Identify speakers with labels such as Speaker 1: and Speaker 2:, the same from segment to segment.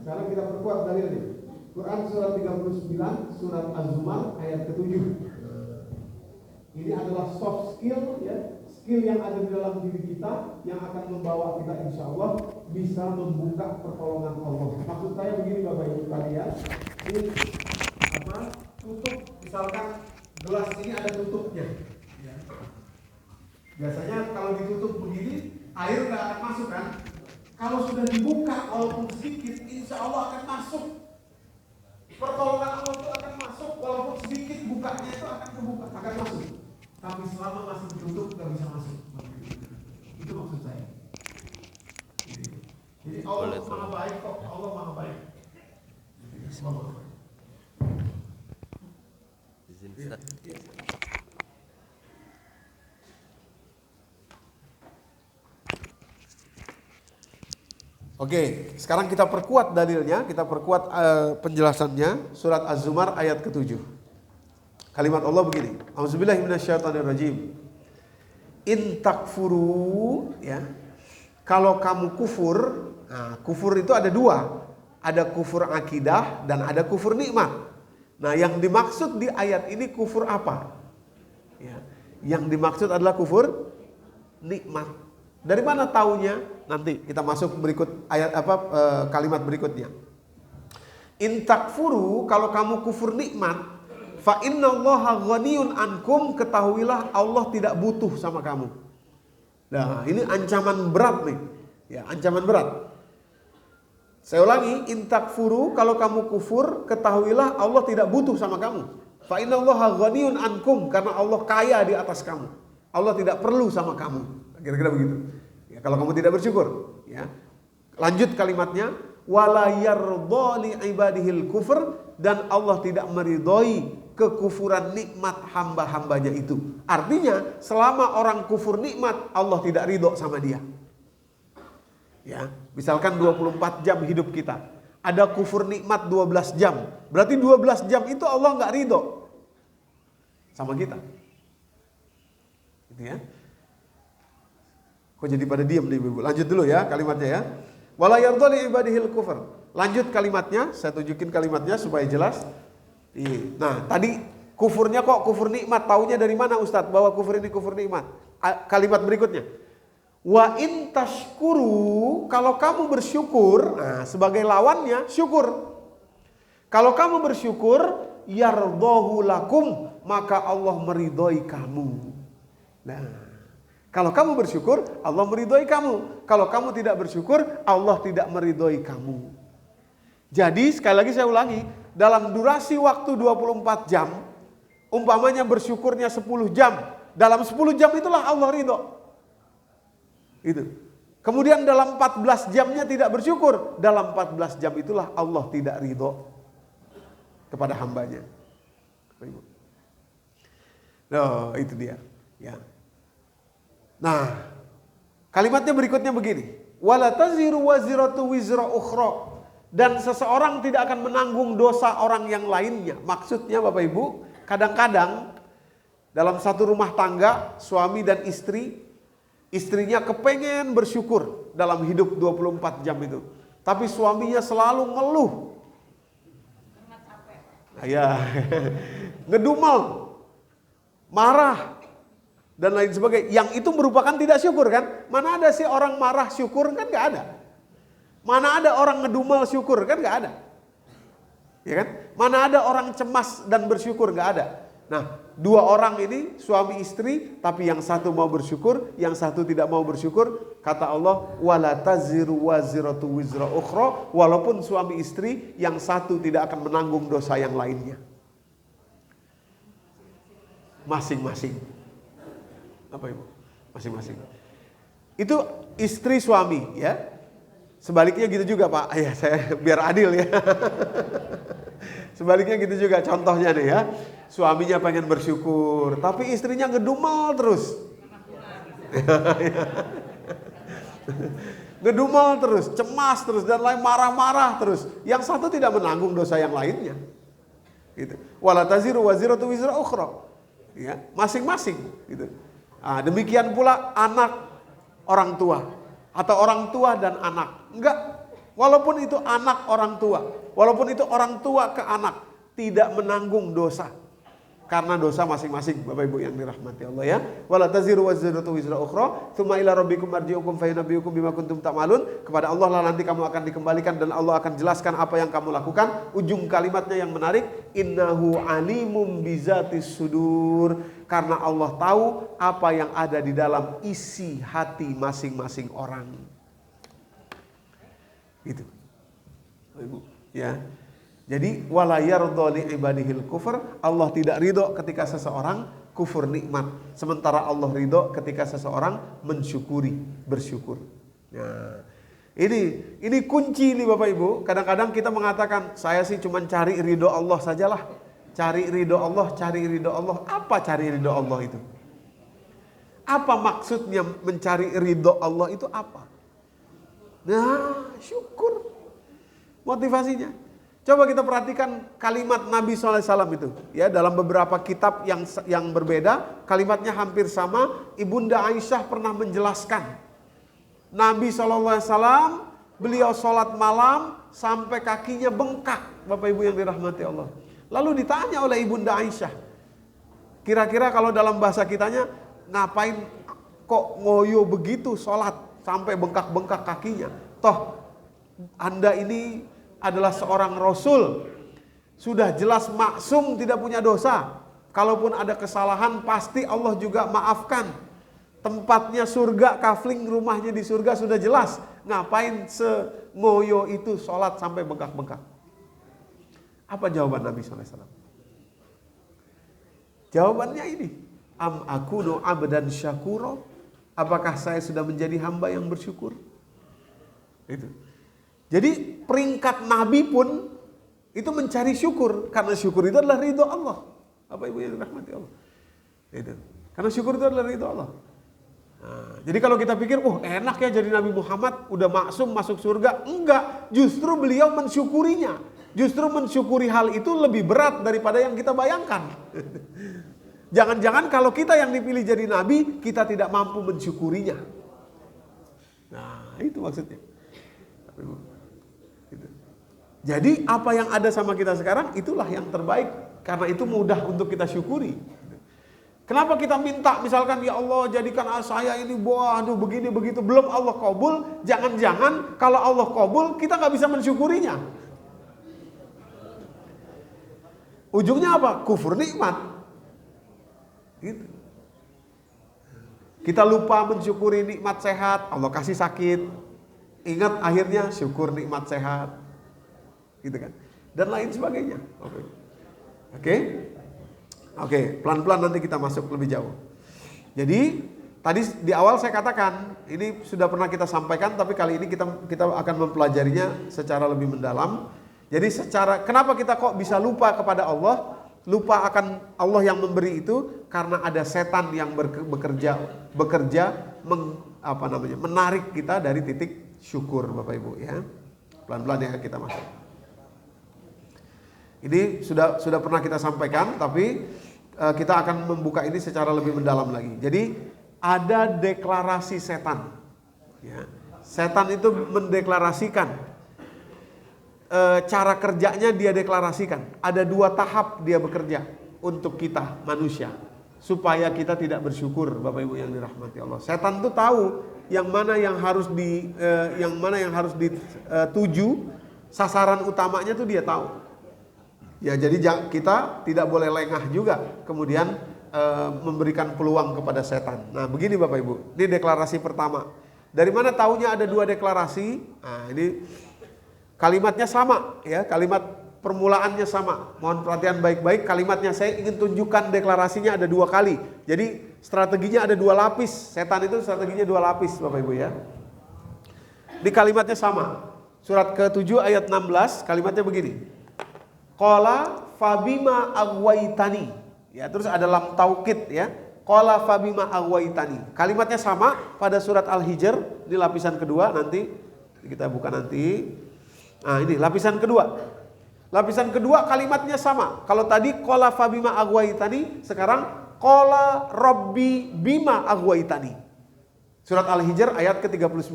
Speaker 1: sekarang kita perkuat dalilnya. Quran surat 39, surat Az-Zumar ayat ke-7. Ini adalah soft skill ya, skill yang ada di dalam diri kita yang akan membawa kita insya Allah bisa membuka pertolongan Allah. Maksud saya begini Bapak Ibu sekalian, ini tutup, misalkan gelas ini ada tutupnya. Ya. Biasanya kalau ditutup begini, air nggak akan masuk kan? Kalau sudah dibuka walaupun sedikit, insya Allah akan masuk. Pertolongan Allah itu akan masuk, walaupun sedikit bukanya itu akan kebuka, akan masuk. Tapi selama masih ditutup nggak bisa masuk. Itu maksud saya. Jadi Allah maha baik kok, Allah maha baik. Oke, sekarang kita perkuat dalilnya, kita perkuat penjelasannya. Surat Az-Zumar ayat ke-7. Kalimat Allah begini. A'udzubillahi minasyaitonirrajim. In takfuru, ya. Kalau kamu kufur, nah, kufur itu ada dua. Ada kufur akidah dan ada kufur nikmat. Nah, yang dimaksud di ayat ini kufur apa? Ya. Yang dimaksud adalah kufur nikmat. Dari mana taunya? Nanti kita masuk berikut ayat kalimat berikutnya. In takfuru, kalau kamu kufur nikmat, fa innallaha ghaniyun ankum, ketahuilah Allah tidak butuh sama kamu. Nah, ini ancaman berat nih. Ya, ancaman berat. Saya ulangi, in takfuru, kalau kamu kufur, ketahuilah Allah tidak butuh sama kamu. Fa innallaha ghaniyun ankum, karena Allah kaya di atas kamu. Allah tidak perlu sama kamu. Kira-kira begitu. Ya, kalau kamu tidak bersyukur, ya. Lanjut kalimatnya, wala yardha li ibadihil kufr, dan Allah tidak meridhoi kekufuran nikmat hamba-hambanya itu. Artinya, selama orang kufur nikmat, Allah tidak ridho sama dia. Ya, misalkan 24 jam hidup kita, ada kufur nikmat 12 jam. Berarti 12 jam itu Allah nggak ridho sama kita. Gitu ya. Kok jadi pada diam nih Ibu? Lanjut dulu ya kalimatnya ya. Wala yardha li ibadihil kufr. Lanjut kalimatnya, saya tunjukin kalimatnya supaya jelas. Nah, tadi kufurnya kok kufur nikmat, taunya dari mana Ustadz bahwa kufur ini kufur nikmat? Kalimat berikutnya. Wa in tashkuru, kalau kamu bersyukur, nah sebagai lawannya syukur. Kalau kamu bersyukur, yardhahu lakum, maka Allah meridhoi kamu. Nah, kalau kamu bersyukur, Allah meridhoi kamu. Kalau kamu tidak bersyukur, Allah tidak meridhoi kamu. Jadi sekali lagi saya ulangi, dalam durasi waktu 24 jam, umpamanya bersyukurnya 10 jam, dalam 10 jam itulah Allah ridho. Itu. Kemudian dalam 14 jamnya tidak bersyukur, dalam 14 jam itulah Allah tidak ridho kepada hambanya. Nah, itu dia. Ya. Nah, kalimatnya berikutnya begini. Wala taziru waziratu wizra ukhra, dan seseorang tidak akan menanggung dosa orang yang lainnya. Maksudnya Bapak Ibu, kadang-kadang dalam satu rumah tangga, suami dan istri, istrinya kepengen bersyukur dalam hidup 24 jam itu. Tapi suaminya selalu ngeluh. Ya, ngedumel, marah, dan lain sebagainya. Yang itu merupakan tidak syukur kan? Mana ada sih orang marah syukur, kan gak ada. Mana ada orang ngedumel syukur, kan gak ada. Ya kan? Mana ada orang cemas dan bersyukur, gak ada. Nah, dua orang ini suami istri, tapi yang satu mau bersyukur, yang satu tidak mau bersyukur. Kata Allah, wala taziru waziratu wizra ukhra, walaupun suami istri, yang satu tidak akan menanggung dosa yang lainnya. Masing-masing. Apa Ibu? Masing-masing. Itu istri suami ya. Sebaliknya gitu juga Pak. Ya, saya biar adil ya. Sebaliknya gitu juga contohnya nih ya. Suaminya pengen bersyukur, tapi istrinya ngedumel terus. Ngedumel terus, cemas terus, dan lain marah-marah terus. Yang satu tidak menanggung dosa yang lainnya. Gitu. Wala taziru waziratu wizra ukhra. Ya, masing-masing gitu. Nah, demikian pula anak orang tua atau orang tua dan anak. Enggak, Walaupun itu anak orang tua, walaupun itu orang tua ke anak, tidak menanggung dosa. Karena dosa masing-masing, Bapak Ibu yang dirahmati Allah ya. Wala taziru waziratu wizra ukhra, tsumma ila rabbikum marji'ukum fa yunabbi'ukum bima kuntum ta'malun. Kepada Allah lah nanti kamu akan dikembalikan dan Allah akan jelaskan apa yang kamu lakukan. Ujung kalimatnya yang menarik, innahu alimum bizatis sudur. Karena Allah tahu apa yang ada di dalam isi hati masing-masing orang. Gitu. Bapak Ibu, ya. Jadi wala yardha li ibadihil kufur, Allah tidak ridho ketika seseorang kufur nikmat, sementara Allah ridho ketika seseorang bersyukur. Nah, ini kunci nih Bapak Ibu. Kadang-kadang kita mengatakan saya sih cuma cari ridho Allah sajalah. Cari ridho Allah. Apa cari ridho Allah itu? Apa maksudnya mencari ridho Allah itu apa? Nah, syukur. Motivasinya. Coba kita perhatikan kalimat Nabi SAW itu. Ya, dalam beberapa kitab yang berbeda, kalimatnya hampir sama. Ibunda Aisyah pernah menjelaskan. Nabi SAW, beliau sholat malam sampai kakinya bengkak. Bapak Ibu yang dirahmati Allah. Lalu ditanya oleh Ibunda Aisyah. Kira-kira kalau dalam bahasa kitanya, ngapain kok ngoyo begitu sholat sampai bengkak-bengkak kakinya? Toh, Anda ini adalah seorang Rasul, sudah jelas maksum, tidak punya dosa. Kalaupun ada kesalahan pasti Allah juga maafkan. Tempatnya surga, kafling rumahnya di surga sudah jelas. Ngapain sengoyo itu sholat sampai bengkak-bengkak? Apa jawaban Nabi SAW? Jawabannya ini, am akunu abdan syakuro, apakah saya sudah menjadi hamba yang bersyukur? Itu. Jadi peringkat Nabi pun itu mencari syukur. Karena syukur itu adalah ridho Allah. Bapak Ibu yang dirahmati Allah. Itu. Karena syukur itu adalah ridho Allah. Nah, jadi kalau kita pikir, enak ya jadi Nabi Muhammad, udah maksum masuk surga. Enggak, justru beliau mensyukurinya. Justru mensyukuri hal itu lebih berat daripada yang kita bayangkan. Jangan-jangan kalau kita yang dipilih jadi Nabi, kita tidak mampu mensyukurinya. Nah, itu maksudnya. Jadi apa yang ada sama kita sekarang itulah yang terbaik. Karena itu mudah untuk kita syukuri. Kenapa kita minta misalkan ya Allah jadikan saya ini waduh begini begitu, belum Allah kabul. Jangan-jangan kalau Allah kabul kita gak bisa mensyukurinya. Ujungnya apa? Kufur nikmat. Gitu. Kita lupa mensyukuri nikmat sehat, Allah kasih sakit. Ingat akhirnya syukur nikmat sehat. Gitu kan. Dan lain sebagainya. Oke, pelan-pelan nanti kita masuk lebih jauh. Jadi tadi di awal saya katakan ini sudah pernah kita sampaikan, tapi kali ini kita akan mempelajarinya secara lebih mendalam. Jadi kenapa kita kok bisa lupa kepada Allah? Lupa akan Allah yang memberi itu karena ada setan yang bekerja menarik kita dari titik syukur, Bapak Ibu ya. Pelan-pelan ya kita masuk. Ini sudah pernah kita sampaikan, tapi kita akan membuka ini secara lebih mendalam lagi. Jadi ada deklarasi setan. Ya. Setan itu mendeklarasikan cara kerjanya, dia deklarasikan. Ada 2 tahap dia bekerja untuk kita manusia, supaya kita tidak bersyukur, Bapak Ibu yang dirahmati Allah. Setan itu tahu yang mana yang harus dituju, sasaran utamanya tuh dia tahu. Ya, jadi kita tidak boleh lengah juga kemudian memberikan peluang kepada setan. Nah, begini Bapak Ibu, ini deklarasi pertama. Dari mana taunya ada 2 deklarasi? Nah, ini kalimatnya sama ya, kalimat permulaannya sama. Mohon perhatian baik-baik, kalimatnya saya ingin tunjukkan deklarasinya ada 2 kali. Jadi strateginya ada 2 lapis. Setan itu strateginya 2 lapis Bapak Ibu ya. Di kalimatnya sama. Surat ke-7 ayat 16 kalimatnya begini. Qala fabima aghwaytani. Ya, terus ada lam taukid ya. Qala fabima aghwaytani. Kalimatnya sama pada surat Al-Hijr, ini lapisan kedua, nanti kita buka nanti. Nah, ini lapisan kedua. Lapisan kedua kalimatnya sama. Kalau tadi qala fabima aghwaytani, sekarang qala rabbi bima aghwaytani. Surat Al-Hijr ayat ke-39.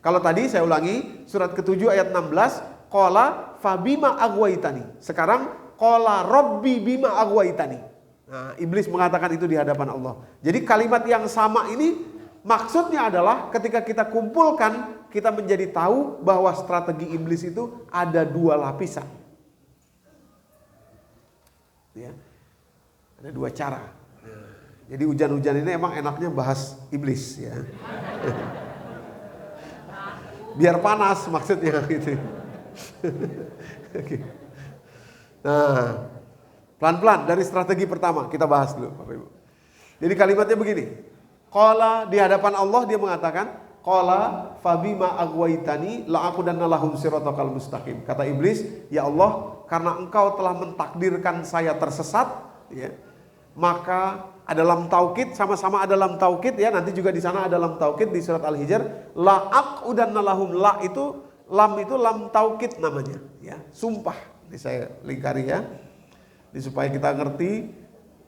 Speaker 1: Kalau tadi saya ulangi, surat ke-7 ayat 16, qala fabima aghwaytani. Sekarang qala rabbi bima aghwaytani. Nah, iblis mengatakan itu di hadapan Allah. Jadi kalimat yang sama ini maksudnya adalah ketika kita kumpulkan, kita menjadi tahu bahwa strategi iblis itu ada dua lapisan. Ya. Ada dua cara. Jadi hujan-hujan ini emang enaknya bahas iblis ya. Biar panas maksudnya gitu. Oke. Nah, pelan-pelan dari strategi pertama kita bahas dulu Bapak Ibu. Jadi kalimatnya begini. Qala di hadapan Allah dia mengatakan, qala fabima aghwaytani la'aqudanna lahum siratal mustaqim. Kata iblis, ya Allah, karena Engkau telah mentakdirkan saya tersesat, ya, maka ada lam taukid, sama-sama ada lam taukid ya, nanti juga di sana ada lam taukid di surat Al-Hijr. La'aqudanna lahum, la itu lam taukid namanya, ya, sumpah. Ini saya lingkari ya. Ini supaya kita ngerti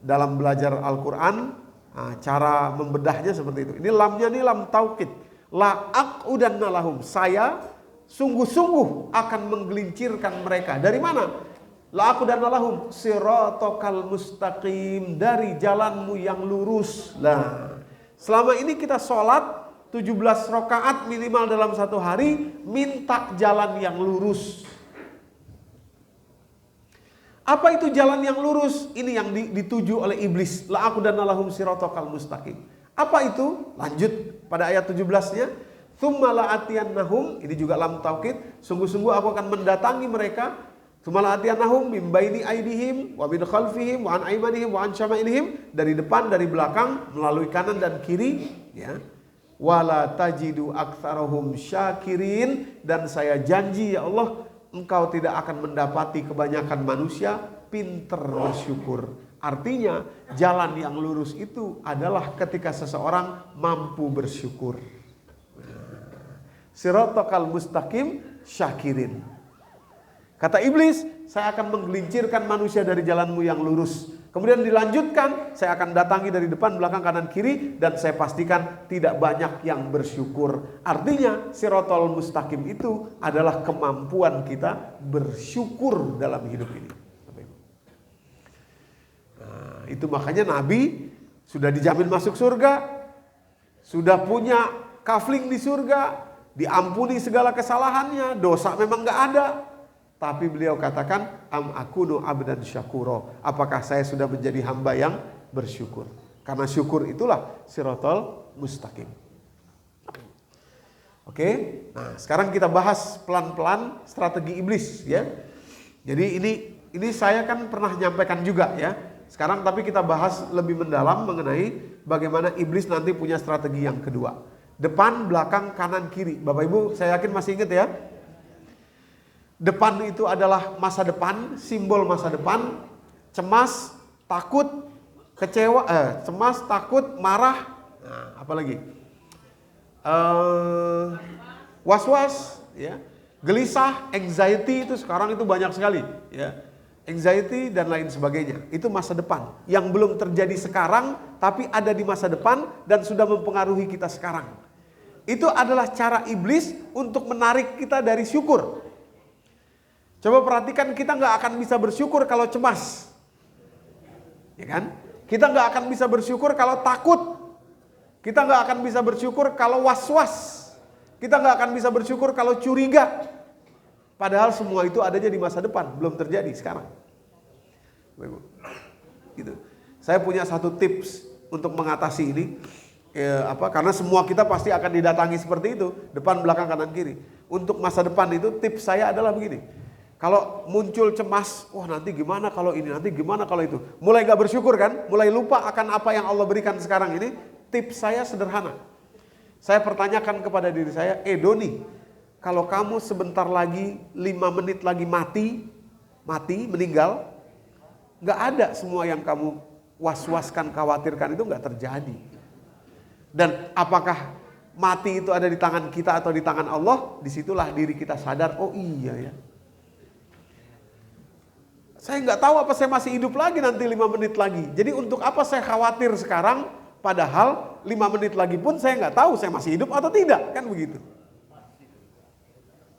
Speaker 1: dalam belajar Al-Qur'an. Nah, cara membedahnya seperti itu. Ini lamnya ini lam taukid. La'aqudanna lahum, saya sungguh-sungguh akan menggelincirkan mereka. Dari mana? La'aqudanna lahum siratal mustaqim, dari jalanmu yang lurus. Nah, selama ini kita sholat 17 rakaat minimal dalam satu hari, minta jalan yang lurus. Apa itu jalan yang lurus? Ini yang dituju oleh iblis. La'aqudanna lahum siratal mustaqim. Apa itu? Lanjut pada ayat 17-nya. Tsumma la'atiyannahum, ini juga lam taukid, sungguh-sungguh aku akan mendatangi mereka. Tsumma la'atiyannahum min baini aydihim wa min khalfihim wa an aymanihim wa an syama'ilihim, dari depan, dari belakang, melalui kanan dan kiri, ya. Wala tajidu aktsarahum syakirin, dan saya janji ya Allah, Engkau tidak akan mendapati kebanyakan manusia pinter bersyukur. Artinya jalan yang lurus itu adalah ketika seseorang mampu bersyukur. Siratal mustaqim syakirin. Kata iblis, saya akan menggelincirkan manusia dari jalanmu yang lurus. Kemudian dilanjutkan, saya akan datangi dari depan, belakang, kanan, kiri, dan saya pastikan tidak banyak yang bersyukur. Artinya siratal mustaqim itu adalah kemampuan kita bersyukur dalam hidup ini. Nah, itu makanya Nabi sudah dijamin masuk surga, sudah punya kafling di surga, diampuni segala kesalahannya, dosa memang gak ada. Tapi beliau katakan, am akunu abdan syakuro, apakah saya sudah menjadi hamba yang bersyukur? Karena syukur itulah siratal mustaqim. Oke, nah sekarang kita bahas pelan-pelan strategi iblis ya. Jadi ini saya kan pernah nyampaikan juga ya. Sekarang tapi kita bahas lebih mendalam mengenai bagaimana iblis nanti punya strategi yang kedua. Depan, belakang, kanan, kiri. Bapak Ibu saya yakin masih ingat ya. Depan itu adalah masa depan, simbol masa depan. Cemas, takut, kecewa, cemas, takut, marah. Nah, apalagi? Was-was, ya, gelisah, anxiety, itu sekarang itu banyak sekali, ya. Anxiety dan lain sebagainya. Itu masa depan yang belum terjadi sekarang, tapi ada di masa depan dan sudah mempengaruhi kita sekarang. Itu adalah cara iblis untuk menarik kita dari syukur. Coba perhatikan, kita nggak akan bisa bersyukur kalau cemas, ya kan? Kita nggak akan bisa bersyukur kalau takut. Kita nggak akan bisa bersyukur kalau was-was. Kita nggak akan bisa bersyukur kalau curiga. Padahal semua itu adanya di masa depan, belum terjadi sekarang. Gitu. Saya punya satu tips untuk mengatasi ini. Karena semua kita pasti akan didatangi seperti itu, depan, belakang, kanan, kiri. Untuk masa depan itu tips saya adalah begini. Kalau muncul cemas, wah nanti gimana kalau ini, nanti gimana kalau itu. Mulai gak bersyukur kan, mulai lupa akan apa yang Allah berikan sekarang ini. Tips saya sederhana. Saya pertanyakan kepada diri saya, Doni, kalau kamu sebentar lagi, 5 menit lagi mati, meninggal, gak ada semua yang kamu was-waskan, khawatirkan itu gak terjadi. Dan apakah mati itu ada di tangan kita atau di tangan Allah? Disitulah diri kita sadar, oh iya ya. Saya nggak tahu apa saya masih hidup lagi nanti 5 menit lagi. Jadi untuk apa saya khawatir sekarang, padahal 5 menit lagi pun saya nggak tahu saya masih hidup atau tidak, kan begitu.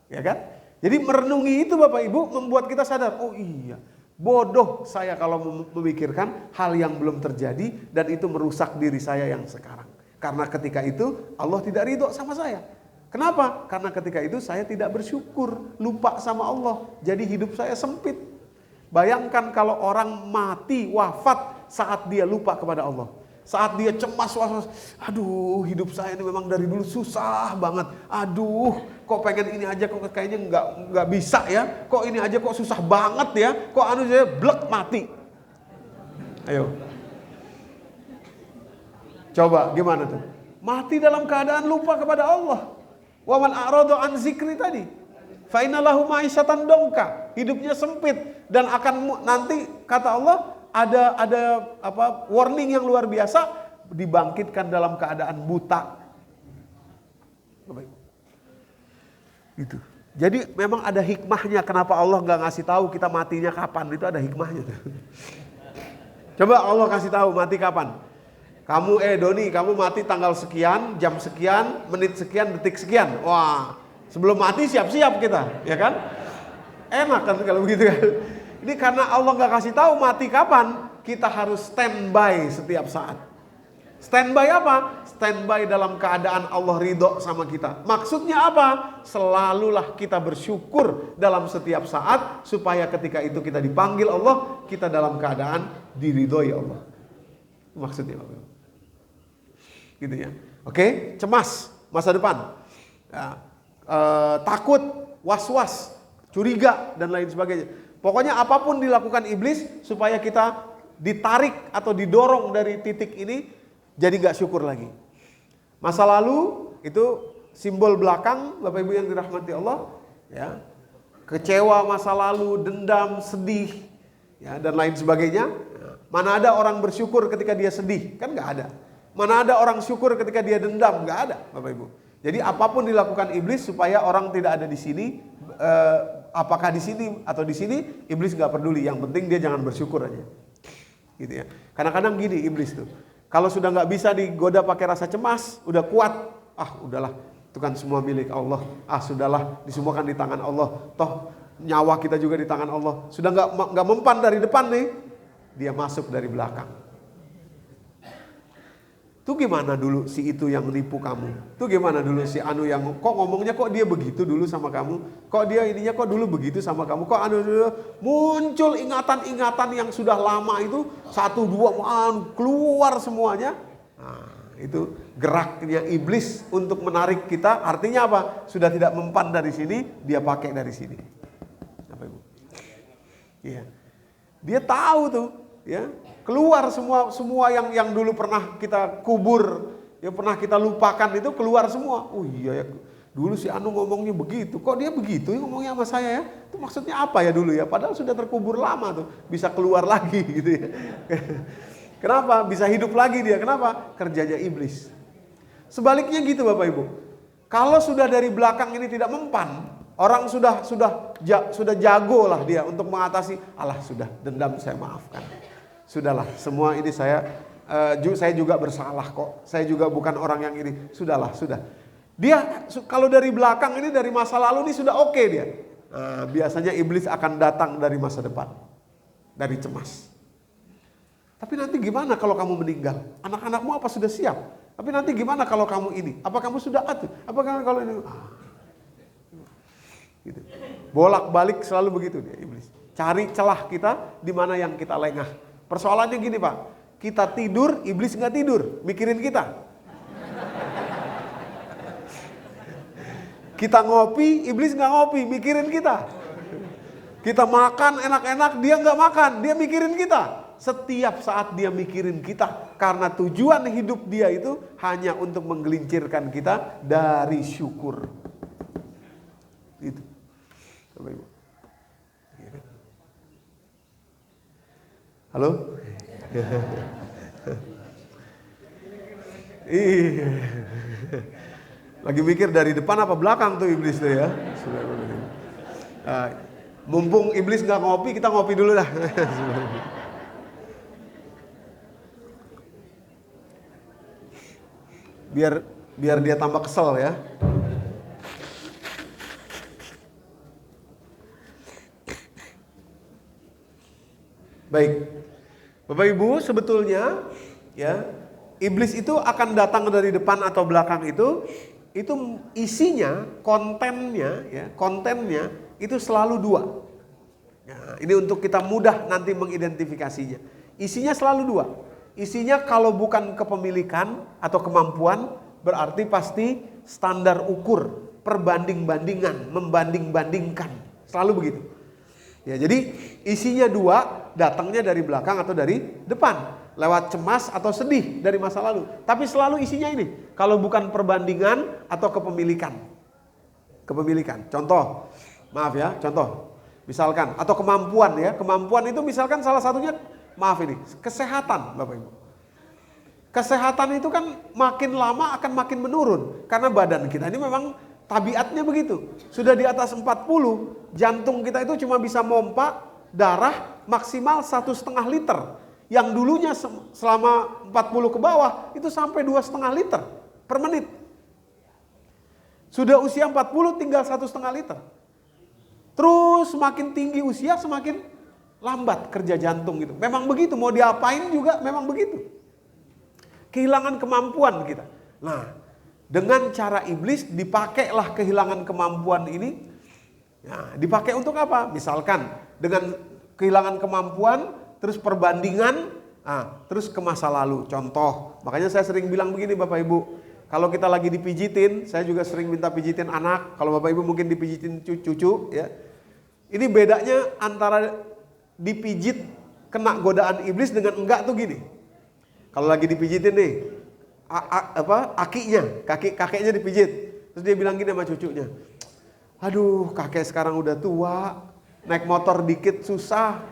Speaker 1: Ya kan? Jadi merenungi itu Bapak Ibu membuat kita sadar, oh iya, bodoh saya kalau memikirkan hal yang belum terjadi dan itu merusak diri saya yang sekarang. Karena ketika itu Allah tidak ridho sama saya. Kenapa? Karena ketika itu saya tidak bersyukur, lupa sama Allah. Jadi hidup saya sempit. Bayangkan kalau orang mati, wafat saat dia lupa kepada Allah. Saat dia cemas, was-was, aduh hidup saya ini memang dari dulu susah banget. Aduh, kok pengen ini aja kok kayaknya nggak bisa ya. Kok ini aja kok susah banget ya. Kok anu saya blek mati. Ayo. Coba gimana tuh? Mati dalam keadaan lupa kepada Allah. Wa man a'rada an zikri tadi. Fa inna lahu ma'isyatan dongka. Hidupnya sempit dan akan nanti kata Allah ada warning yang luar biasa, dibangkitkan dalam keadaan buta. Gitu. Jadi memang ada hikmahnya kenapa Allah nggak ngasih tahu kita matinya kapan, itu ada hikmahnya. Coba Allah kasih tahu mati kapan. Kamu Doni, kamu mati tanggal sekian, jam sekian, menit sekian, detik sekian. Wah, sebelum mati siap-siap kita, ya kan? Enak kan kalau begitu kan. Ini karena Allah nggak kasih tahu mati kapan, kita harus standby setiap saat. Standby apa? Standby dalam keadaan Allah ridho sama kita. Maksudnya apa? Selalulah kita bersyukur dalam setiap saat, supaya ketika itu kita dipanggil Allah, kita dalam keadaan diridhoi Allah. Maksudnya apa? Gitu ya. Oke, cemas masa depan, ya, takut, was-was, curiga dan lain sebagainya. Pokoknya apapun dilakukan iblis supaya kita ditarik atau didorong dari titik ini jadi gak syukur lagi. Masa lalu itu simbol belakang, Bapak Ibu yang dirahmati Allah, ya. Kecewa masa lalu, dendam, sedih, ya, dan lain sebagainya. Mana ada orang bersyukur ketika dia sedih? Kan gak ada. Mana ada orang syukur ketika dia dendam? Gak ada, Bapak Ibu. Jadi apapun dilakukan iblis supaya orang tidak ada di sini, apakah di sini atau di sini, iblis nggak peduli. Yang penting dia jangan bersyukur aja, gitu ya. Kadang-kadang gini iblis tuh, kalau sudah nggak bisa digoda pakai rasa cemas, udah kuat, udahlah, itu kan semua milik Allah. Sudahlah, disemuakan di tangan Allah. Toh nyawa kita juga di tangan Allah. Sudah nggak mempan dari depan nih, dia masuk dari belakang. Tuh gimana dulu si itu yang nipu kamu? Tuh gimana dulu si anu yang kok ngomongnya kok dia begitu dulu sama kamu? Kok dia ininya kok dulu begitu sama kamu? Kok anu dulu muncul ingatan-ingatan yang sudah lama itu, 1, 2 keluar semuanya. Nah, itu geraknya iblis untuk menarik kita. Artinya apa? Sudah tidak mempan dari sini, dia pakai dari sini. Apa Ibu? Iya. Dia tahu tuh, ya. Keluar semua yang dulu pernah kita kubur, yang pernah kita lupakan itu keluar semua. Oh iya ya, dulu si Anu ngomongnya begitu. Kok dia begitu ya ngomongnya sama saya ya? Itu maksudnya apa ya dulu ya? Padahal sudah terkubur lama tuh, bisa keluar lagi gitu ya. Kenapa? Bisa hidup lagi dia. Kenapa? Kerjanya iblis. Sebaliknya gitu Bapak Ibu. Kalau sudah dari belakang ini tidak mempan, orang sudah jago lah dia untuk mengatasi. Alah sudah, dendam saya maafkan. Sudahlah, semua ini saya juga bersalah kok. Saya juga bukan orang yang ini. Sudahlah, sudah. Dia kalau dari belakang ini, dari masa lalu ini sudah oke dia. Biasanya iblis akan datang dari masa depan, dari cemas. Tapi nanti gimana kalau kamu meninggal? Anak-anakmu apa sudah siap? Tapi nanti gimana kalau kamu ini? Apa kamu sudah atur? Apa kalau ini? Gitu. Bolak-balik selalu begitu dia iblis. Cari celah kita di mana yang kita lengah. Persoalannya gini Pak, kita tidur, iblis nggak tidur, mikirin kita. Kita ngopi, iblis nggak ngopi, mikirin kita. Kita makan enak-enak, dia nggak makan, dia mikirin kita. Setiap saat dia mikirin kita, karena tujuan hidup dia itu hanya untuk menggelincirkan kita dari syukur. Itu. Bapak Ibu. Halo? Lagi mikir dari depan apa belakang tuh iblis tuh ya. Mumpung iblis gak ngopi, kita ngopi dulu dah. Biar dia tambah kesel ya. Baik, Bapak Ibu, sebetulnya ya iblis itu akan datang dari depan atau belakang itu isinya, kontennya itu selalu dua. Ya, ini untuk kita mudah nanti mengidentifikasinya. Isinya selalu dua. Isinya kalau bukan kepemilikan atau kemampuan, berarti pasti standar ukur, perbanding-bandingan, membanding-bandingkan. Selalu begitu. Ya, jadi isinya dua, datangnya dari belakang atau dari depan. Lewat cemas atau sedih dari masa lalu. Tapi selalu isinya ini. Kalau bukan perbandingan atau kepemilikan. Kepemilikan. Contoh, maaf ya, contoh. Misalkan, atau kemampuan ya. Kemampuan itu misalkan salah satunya, maaf ini, kesehatan Bapak Ibu. Kesehatan itu kan makin lama akan makin menurun. Karena badan kita ini memang tabiatnya begitu. Sudah di atas 40, jantung kita itu cuma bisa mompa darah maksimal 1,5 liter. Yang dulunya selama 40 ke bawah itu sampai 2,5 liter per menit. Sudah usia 40 tinggal 1,5 liter. Terus semakin tinggi usia semakin lambat kerja jantung gitu. Memang begitu, mau diapain juga memang begitu. Kehilangan kemampuan kita. Nah, dengan cara iblis dipakailah kehilangan kemampuan ini. Ya, dipakai untuk apa? Misalkan dengan kehilangan kemampuan, terus perbandingan, terus ke masa lalu. Contoh, makanya saya sering bilang begini Bapak Ibu. Kalau kita lagi dipijitin, saya juga sering minta pijitin anak. Kalau Bapak Ibu mungkin dipijitin cucu, ya. Ini bedanya antara dipijit kena godaan iblis dengan enggak tuh gini. Kalau lagi dipijitin nih, kakeknya dipijit. Terus dia bilang gini sama cucunya, aduh kakek sekarang udah tua, naik motor dikit susah,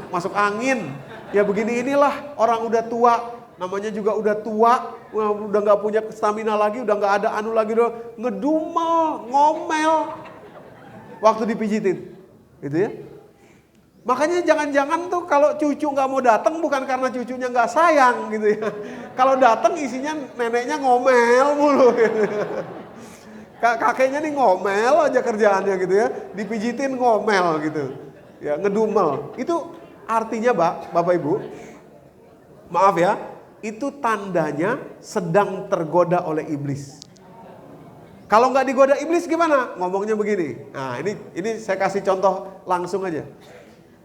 Speaker 1: masuk angin. Ya begini inilah orang udah tua, namanya juga udah tua, udah gak punya stamina lagi, udah gak ada anu lagi, udah ngedumel, ngomel waktu dipijitin. Gitu ya. Makanya jangan-jangan tuh kalau cucu nggak mau datang bukan karena cucunya nggak sayang gitu ya. Kalau datang isinya neneknya ngomel mulu. Gitu. Kakeknya nih ngomel aja kerjaannya gitu ya. Dipijitin ngomel gitu. Ya, ngedumel. Itu artinya Bapak Ibu, maaf ya, itu tandanya sedang tergoda oleh iblis. Kalau nggak digoda iblis gimana? Ngomongnya begini. Nah ini saya kasih contoh langsung aja.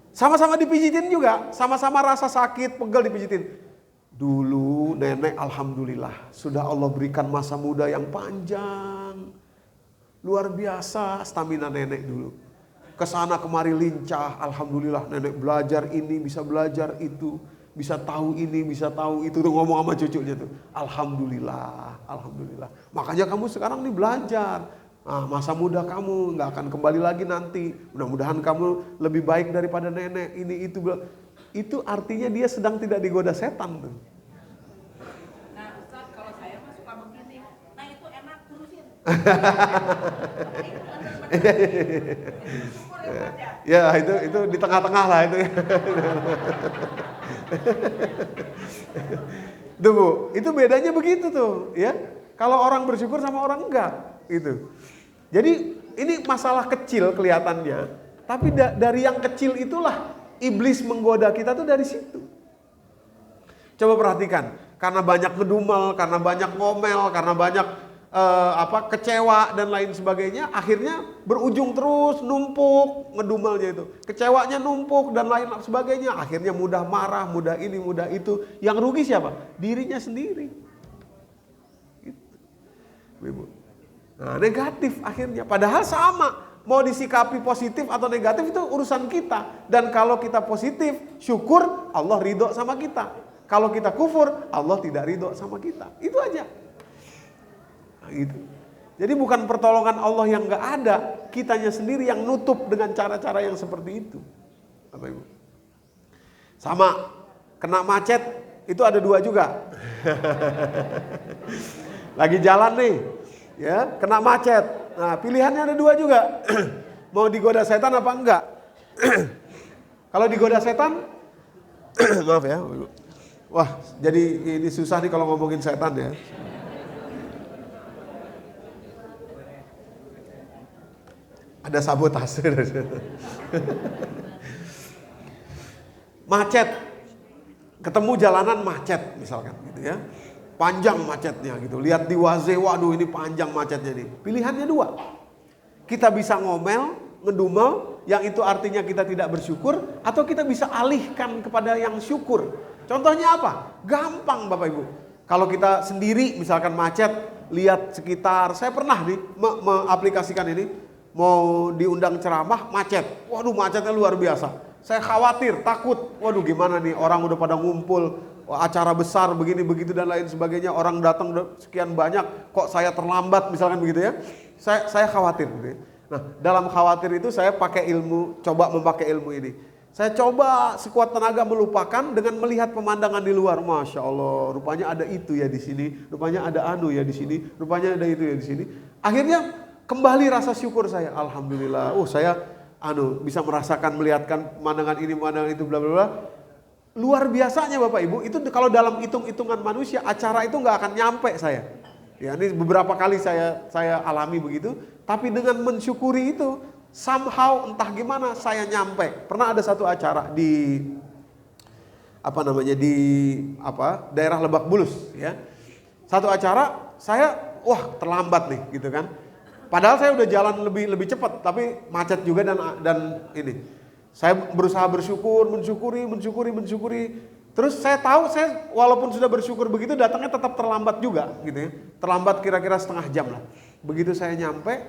Speaker 1: Sama-sama dipijitin juga, sama-sama rasa sakit, pegel dipijitin. Dulu nenek alhamdulillah sudah Allah berikan masa muda yang panjang. Luar biasa stamina nenek dulu. Kesana kemari lincah, alhamdulillah nenek belajar ini, bisa belajar itu. Bisa tahu ini, bisa tahu itu. Tuh ngomong sama cucunya tuh. Alhamdulillah, alhamdulillah. Makanya kamu sekarang nih belajar. Nah, masa muda kamu nggak akan kembali lagi nanti. Mudah-mudahan kamu lebih baik daripada nenek. Ini itu. Itu artinya dia sedang tidak digoda setan tuh.
Speaker 2: Nah Ustaz, kalau saya mah suka begini. Nah itu enak terusin.
Speaker 1: Ya itu di tengah-tengah lah itu. Tuh Bu, itu bedanya begitu tuh ya. Kalau orang bersyukur sama orang enggak gitu. Jadi ini masalah kecil kelihatannya, tapi dari yang kecil itulah iblis menggoda kita tuh dari situ. Coba perhatikan, karena banyak ngedumel, karena banyak ngomel, karena banyak kecewa dan lain sebagainya, akhirnya berujung terus numpuk ngedumelnya itu. Kecewanya numpuk dan lain sebagainya, akhirnya mudah marah, mudah ini, mudah itu. Yang rugi siapa? Dirinya sendiri. Gitu. Ibu. Nah, negatif akhirnya. Padahal sama. Mau disikapi positif atau negatif itu urusan kita. Dan kalau kita positif, syukur Allah ridho sama kita. Kalau kita kufur, Allah tidak ridho sama kita. Itu aja. Nah, gitu. Jadi bukan pertolongan Allah yang gak ada, kitanya sendiri yang nutup dengan cara-cara yang seperti itu. Bapak Ibu. Sama, kena macet itu ada dua juga. Lagi jalan nih, ya kena macet. Nah pilihannya ada dua juga. Mau digoda setan apa enggak? Kalau digoda setan, maaf ya. Wah jadi ini susah nih kalau ngomongin setan ya. Ada sabotase. macet, ketemu jalanan macet misalkan gitu ya, panjang macetnya gitu, lihat di Waze, waduh ini panjang macetnya nih. Pilihannya dua, kita bisa ngomel, ngedumel, yang itu artinya kita tidak bersyukur, atau kita bisa alihkan kepada yang syukur. Contohnya apa? Gampang Bapak Ibu. Kalau kita sendiri misalkan macet, lihat sekitar, saya pernah nih mengaplikasikan ini, mau diundang ceramah macet, waduh macetnya luar biasa. Saya khawatir, takut, waduh gimana nih, orang udah pada ngumpul, acara besar begini begitu dan lain sebagainya, orang datang sekian banyak, kok saya terlambat misalkan begitu ya. Saya khawatir gitu ya. Nah, dalam khawatir itu saya pakai ilmu, coba memakai ilmu ini. Saya coba sekuat tenaga melupakan dengan melihat pemandangan di luar. Masya Allah, rupanya ada itu ya di sini, rupanya ada anu ya di sini, rupanya ada itu ya di sini. Akhirnya kembali rasa syukur saya. Alhamdulillah, saya bisa merasakan, melihatkan pemandangan ini, pemandangan itu, bla bla bla. Luar biasanya Bapak Ibu, itu kalau dalam hitung-hitungan manusia, acara itu nggak akan nyampe saya. Ya, ini beberapa kali saya alami begitu. Tapi dengan mensyukuri itu, somehow entah gimana saya nyampe. Pernah ada satu acara di daerah Lebak Bulus ya. Satu acara saya terlambat nih gitu kan. Padahal saya udah jalan lebih cepat, tapi macet juga dan ini. Saya berusaha mensyukuri. Terus saya tahu walaupun sudah bersyukur begitu, datangnya tetap terlambat juga gitu ya. Terlambat kira-kira setengah jam lah. Begitu saya nyampe,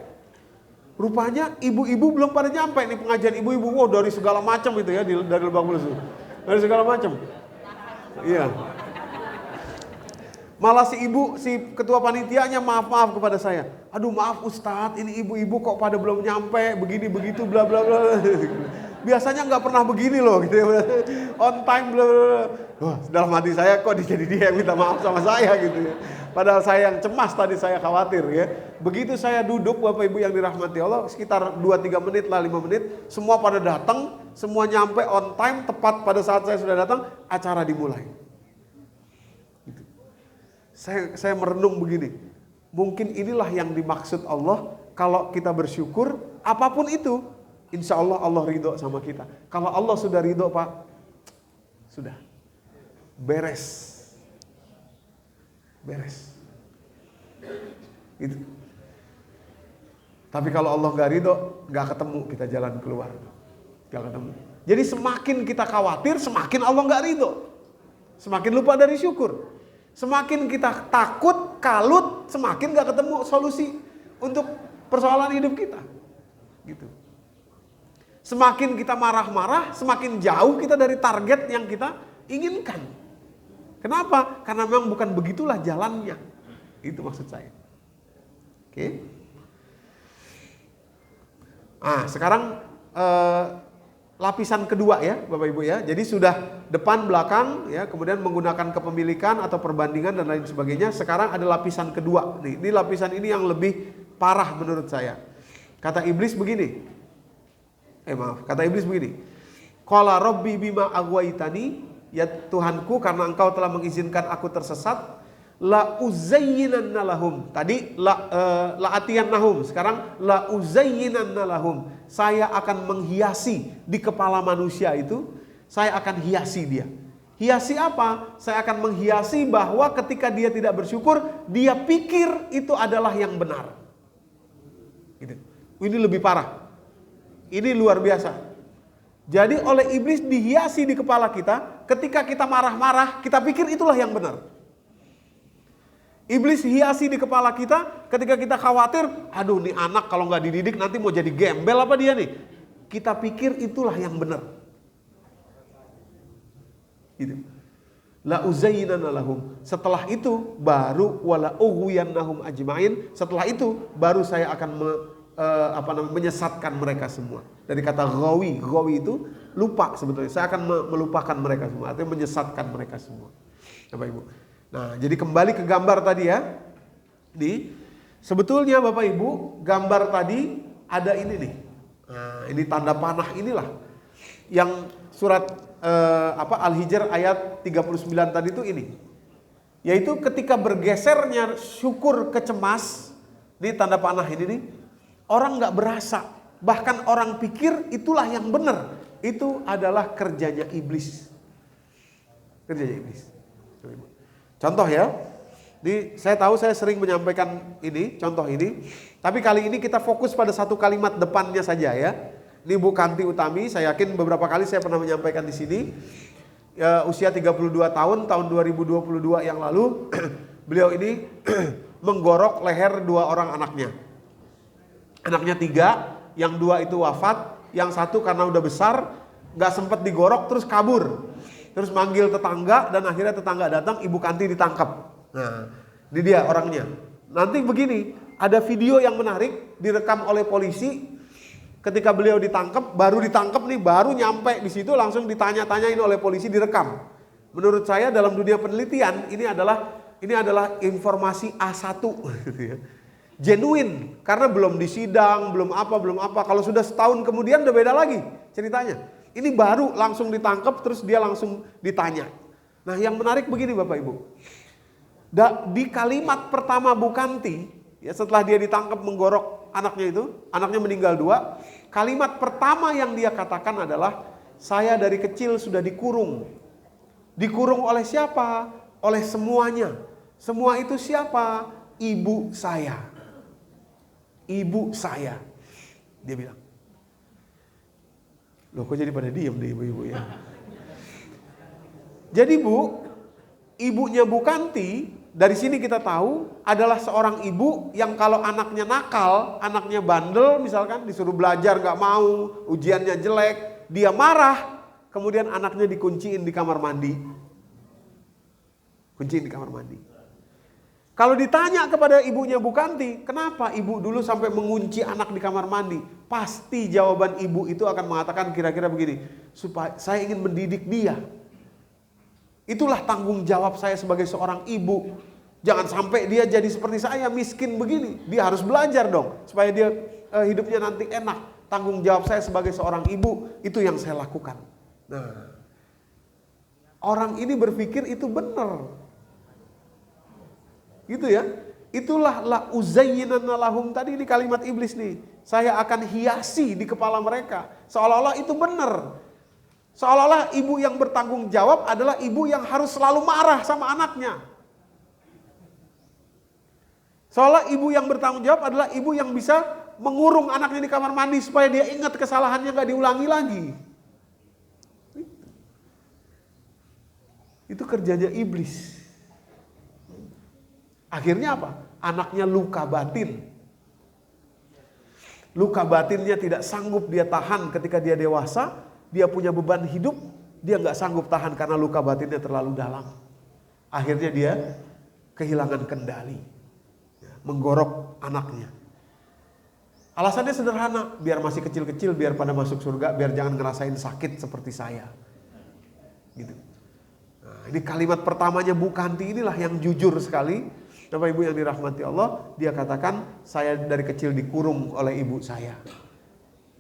Speaker 1: rupanya ibu-ibu belum pada nyampe nih, pengajian ibu-ibu. Dari segala macam itu ya, dari Lebak Bulus. Dari segala macam. Iya. Malah si ketua panitianya maaf kepada saya. Aduh maaf Ustadz, ini ibu-ibu kok pada belum nyampe, begini begitu bla bla bla. Biasanya nggak pernah begini loh gitu ya. On time bla bla bla. Dalam hati saya kok jadi dia yang minta maaf sama saya gitu ya. Padahal saya yang cemas tadi, saya khawatir ya. Begitu saya duduk Bapak Ibu yang dirahmati Allah, sekitar 2-3 menit lah, 5 menit, semua pada datang, semua nyampe on time, tepat pada saat saya sudah datang, acara dimulai. Saya merenung begini, mungkin inilah yang dimaksud Allah, kalau kita bersyukur, apapun itu, insya Allah Allah ridho sama kita. Kalau Allah sudah ridho Pak, sudah, beres. Itu. Tapi kalau Allah gak ridho, gak ketemu kita jalan keluar, gak ketemu. Jadi semakin kita khawatir, semakin Allah gak ridho, semakin lupa dari syukur. Semakin kita takut, kalut, semakin gak ketemu solusi untuk persoalan hidup kita. Gitu. Semakin kita marah-marah, semakin jauh kita dari target yang kita inginkan. Kenapa? Karena memang bukan begitulah jalannya. Itu maksud saya. Oke. Sekarang lapisan kedua ya Bapak Ibu ya. Jadi sudah depan belakang ya, kemudian menggunakan kepemilikan atau perbandingan dan lain sebagainya. Sekarang ada lapisan kedua nih. Ini lapisan ini yang lebih parah menurut saya. Kata iblis begini. Kata iblis begini. Qala rabbi bima aghwaytani, ya Tuhanku karena engkau telah mengizinkan aku tersesat, la uzayyinanna lahum. Tadi la atiyannahum, sekarang la uzayyinanna lahum. Saya akan menghiasi di kepala manusia itu, saya akan hiasi dia. Hiasi apa? Saya akan menghiasi bahwa ketika dia tidak bersyukur, dia pikir itu adalah yang benar. Gitu. Ini lebih parah. Ini luar biasa. Jadi oleh iblis dihiasi di kepala kita, ketika kita marah-marah, kita pikir itulah yang benar. Iblis hiasi di kepala kita ketika kita khawatir, aduh nih anak kalau nggak dididik nanti mau jadi gembel apa dia nih. Kita pikir itulah yang benar. Gitu. La uzayyinanna lahum. Setelah itu baru wala ughwiyannahum ajmain. Setelah itu baru saya akan menyesatkan mereka semua. Dari kata ghawi itu lupa sebetulnya. Saya akan melupakan mereka semua, artinya menyesatkan mereka semua. Bapak Ibu. Nah, jadi kembali ke gambar tadi ya. Sebetulnya Bapak Ibu, gambar tadi ada ini nih. Nah, ini tanda panah inilah. Yang surat Al-Hijr ayat 39 tadi itu ini. Yaitu ketika bergesernya syukur ke cemas, ini tanda panah ini nih. Orang nggak berasa, bahkan orang pikir itulah yang benar. Itu adalah kerjanya iblis. Kerjanya iblis. Contoh ya. Saya tahu saya sering menyampaikan ini, contoh ini. Tapi kali ini kita fokus pada satu kalimat depannya saja ya. Ini Bu Kanti Utami, saya yakin beberapa kali saya pernah menyampaikan di sini. Usia 32 tahun 2022 yang lalu beliau ini menggorok leher 2 orang anaknya. Anaknya 3, yang 2 itu wafat, yang 1 karena udah besar gak sempat digorok terus kabur. Terus manggil tetangga dan akhirnya tetangga datang, Ibu Kanti ditangkap. Nah, ini dia orangnya. Nanti begini, ada video yang menarik direkam oleh polisi. Ketika beliau ditangkap, baru nyampe di situ langsung ditanya-tanyain oleh polisi, direkam. Menurut saya dalam dunia penelitian ini adalah informasi A1 gitu ya. Genuine, karena belum disidang, belum apa. Kalau sudah setahun kemudian udah beda lagi ceritanya. Ini baru langsung ditangkap terus dia langsung ditanya. Nah, yang menarik begini Bapak Ibu. Di kalimat pertama Bu Kanti, ya setelah dia ditangkap menggorok anaknya meninggal 2. Kalimat pertama yang dia katakan adalah, saya dari kecil sudah dikurung. Dikurung oleh siapa? Oleh semuanya. Semua itu siapa? Ibu saya. Ibu saya. Dia bilang. Loh kok jadi pada diem deh ibu-ibu ya. Jadi Bu, ibunya Bu Kanti, dari sini kita tahu adalah seorang ibu yang kalau anaknya nakal, anaknya bandel misalkan, disuruh belajar gak mau, ujiannya jelek, dia marah, kemudian anaknya dikunciin di kamar mandi. Kunciin di kamar mandi. Kalau ditanya kepada ibunya Bu Kanti, kenapa ibu dulu sampai mengunci anak di kamar mandi? Pasti jawaban ibu itu akan mengatakan kira-kira begini, supaya saya ingin mendidik dia. Itulah tanggung jawab saya sebagai seorang ibu. Jangan sampai dia jadi seperti saya, miskin begini. Dia harus belajar dong, supaya dia hidupnya nanti enak. Tanggung jawab saya sebagai seorang ibu, itu yang saya lakukan. Nah, orang ini berpikir itu benar. Gitu ya. Itulah la uzayyinanna lahum, tadi ini kalimat iblis nih. Saya akan hiasi di kepala mereka. Seolah-olah itu benar. Seolah-olah ibu yang bertanggung jawab adalah ibu yang harus selalu marah sama anaknya. Seolah ibu yang bertanggung jawab adalah ibu yang bisa mengurung anaknya di kamar mandi supaya dia ingat kesalahannya gak diulangi lagi. Itu kerjanya iblis. Akhirnya apa? Anaknya luka batin. Luka batinnya tidak sanggup dia tahan ketika dia dewasa. Dia punya beban hidup, dia gak sanggup tahan karena luka batinnya terlalu dalam. Akhirnya dia kehilangan kendali. Menggorok anaknya. Alasannya sederhana, biar masih kecil-kecil, biar pada masuk surga, biar jangan ngerasain sakit seperti saya. Gitu. Nah, ini kalimat pertamanya Bu Kanti inilah yang jujur sekali. Bapak Ibu yang dirahmati Allah, dia katakan saya dari kecil dikurung oleh ibu saya.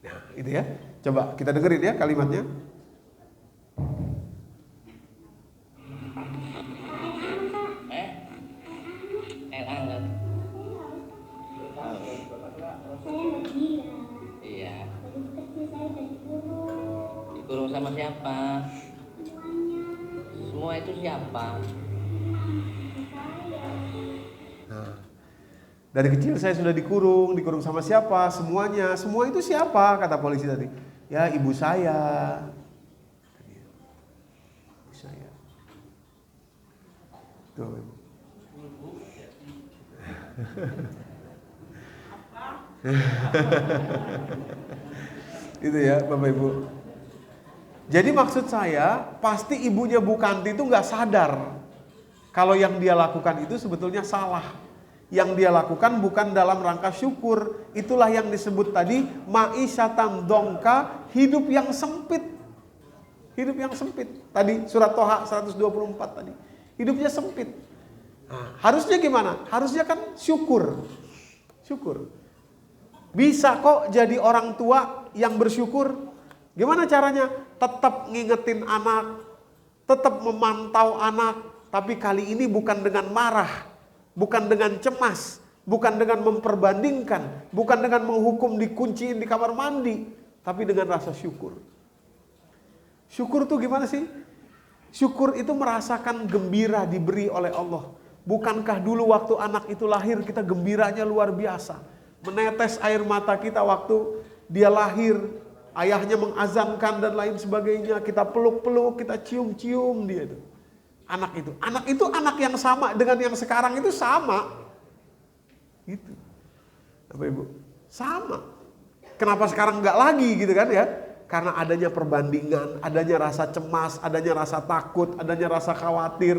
Speaker 1: Nah, itu ya. Coba kita dengerin ya kalimatnya.
Speaker 3: Iya. Dikurung sama siapa? Semua itu siapa?
Speaker 1: Nah, dari kecil saya sudah dikurung sama siapa? Semuanya. Semua itu siapa? Kata polisi tadi. Ya ibu saya. Ibu saya. Tuh, Ibu. Itu ya Bapak Ibu. Jadi maksud saya, pasti ibunya Bu Kanti itu gak sadar kalau yang dia lakukan itu sebetulnya salah. Yang dia lakukan bukan dalam rangka syukur. Itulah yang disebut tadi ma'isyatan dongka, hidup yang sempit. Hidup yang sempit. Tadi surat Toha 124 tadi. Hidupnya sempit. Nah, harusnya gimana? Harusnya kan syukur. Syukur. Bisa kok jadi orang tua yang bersyukur. Gimana caranya? Tetap ngingetin anak, tetap memantau anak, tapi kali ini bukan dengan marah, bukan dengan cemas, bukan dengan memperbandingkan, bukan dengan menghukum dikunciin di kamar mandi, tapi dengan rasa syukur. Syukur tuh gimana sih? Syukur itu merasakan gembira diberi oleh Allah. Bukankah dulu waktu anak itu lahir kita gembiranya luar biasa. Menetes air mata kita waktu dia lahir. Ayahnya mengazankan dan lain sebagainya. Kita peluk-peluk, kita cium-cium dia itu. Anak itu anak yang sama dengan yang sekarang itu sama. Gitu. Bapak Ibu, sama. Kenapa sekarang enggak lagi gitu kan ya? Karena adanya perbandingan, adanya rasa cemas, adanya rasa takut, adanya rasa khawatir.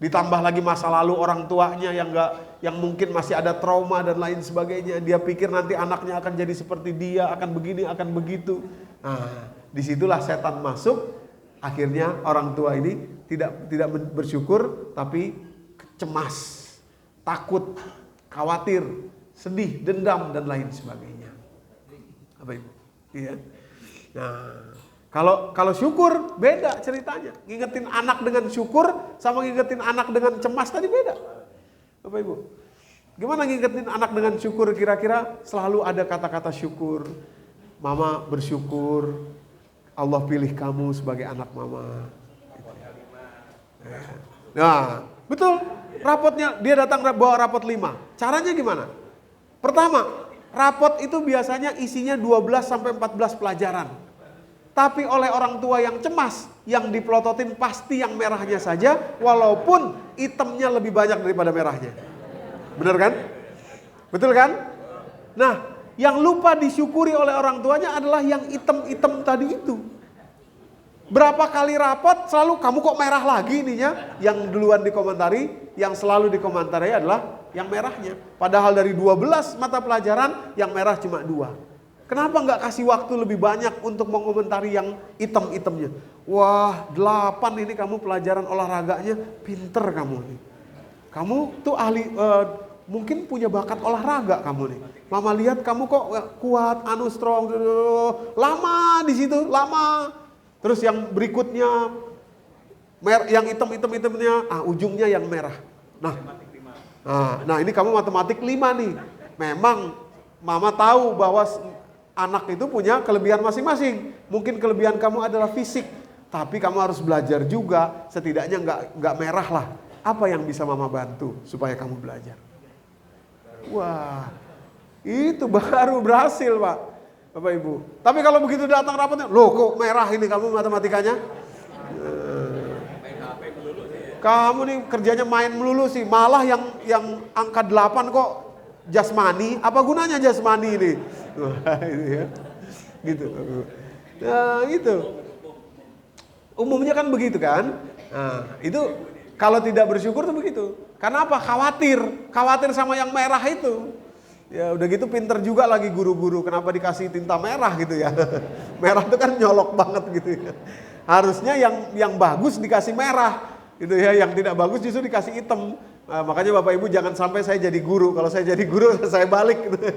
Speaker 1: Ditambah lagi masa lalu orang tuanya yang mungkin masih ada trauma dan lain sebagainya. Dia pikir nanti anaknya akan jadi seperti dia, akan begini, akan begitu. Nah, disitulah setan masuk. Akhirnya orang tua ini tidak bersyukur, tapi cemas, takut, khawatir, sedih, dendam dan lain sebagainya. Apa Ibu? Iya. Nah, kalau syukur beda ceritanya. Ngingetin anak dengan syukur sama ngingetin anak dengan cemas tadi beda. Bapak Ibu, gimana ngingetin anak dengan syukur? Kira-kira selalu ada kata-kata syukur. Mama bersyukur Allah pilih kamu sebagai anak mama. Nah, betul. Rapotnya dia datang bawa rapot 5. Caranya gimana? Pertama, rapot itu biasanya isinya 12 sampai 14 pelajaran. Tapi oleh orang tua yang cemas, yang dipelototin pasti yang merahnya saja, walaupun hitamnya lebih banyak daripada merahnya. Benar kan? Betul kan? Nah, yang lupa disyukuri oleh orang tuanya adalah yang hitam-hitam tadi itu. Berapa kali rapot selalu kamu kok merah lagi ininya? Yang duluan dikomentari, yang selalu dikomentari adalah yang merahnya. Padahal dari 12 mata pelajaran, yang merah cuma 2. Kenapa nggak kasih waktu lebih banyak untuk mengomentari yang item-itemnya? Wah, 8 ini kamu pelajaran olahraganya, pinter kamu nih. Kamu tuh ahli, mungkin punya bakat olahraga kamu nih. Mama lihat kamu kok kuat, strong, lama di situ, lama. Terus yang berikutnya, yang item-itemnya, ujungnya yang merah. Nah ini kamu matematik 5 nih. Memang mama tahu bahwa anak itu punya kelebihan masing-masing. Mungkin kelebihan kamu adalah fisik, tapi kamu harus belajar juga. Setidaknya nggak merah lah. Apa yang bisa mama bantu supaya kamu belajar? Wah, itu baru berhasil Pak, Bapak Ibu. Tapi kalau begitu datang rapotnya, loh kok merah ini kamu matematikanya? Kamu nih kerjanya main melulu sih. Malah yang angka 8 kok jasmani, apa gunanya jasmani ini? Wah, itu ya. Gitu. Nah, itu. Umumnya kan begitu kan? Nah, itu kalau tidak bersyukur tuh begitu. Karena apa? Khawatir sama yang merah itu. Ya udah gitu pinter juga lagi guru-guru, kenapa dikasih tinta merah gitu ya. Merah itu kan nyolok banget gitu ya. Harusnya yang bagus dikasih merah gitu ya, yang tidak bagus justru dikasih hitam. Nah, makanya Bapak Ibu jangan sampai saya jadi guru. Kalau saya jadi guru saya balik gitu.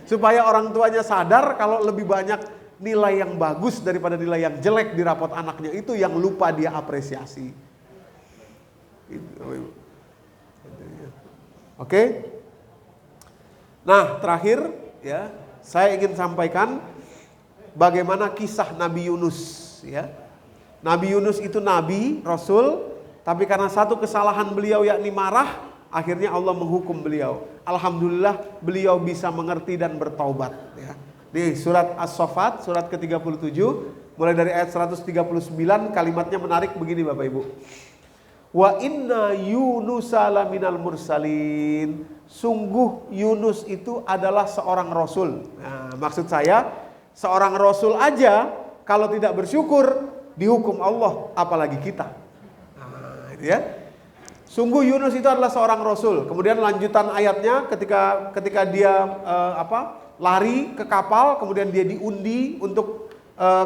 Speaker 1: Supaya orang tuanya sadar kalau lebih banyak nilai yang bagus daripada nilai yang jelek di rapot anaknya, itu yang lupa dia apresiasi. Oke? Nah, terakhir ya, saya ingin sampaikan bagaimana kisah Nabi Yunus ya. Nabi Yunus itu nabi, rasul, tapi karena satu kesalahan beliau yakni marah, akhirnya Allah menghukum beliau. Alhamdulillah beliau bisa mengerti dan bertaubat ya. Di surat As-Saffat, surat ke-37, mulai dari ayat 139, kalimatnya menarik begini Bapak Ibu. Wa inna Yunusa laminal mursalin. Sungguh Yunus itu adalah seorang rasul. Nah, maksud saya, seorang rasul aja kalau tidak bersyukur dihukum Allah, apalagi kita. Nah, itu ya. Sungguh Yunus itu adalah seorang rasul. Kemudian lanjutan ayatnya ketika dia lari ke kapal, kemudian dia diundi untuk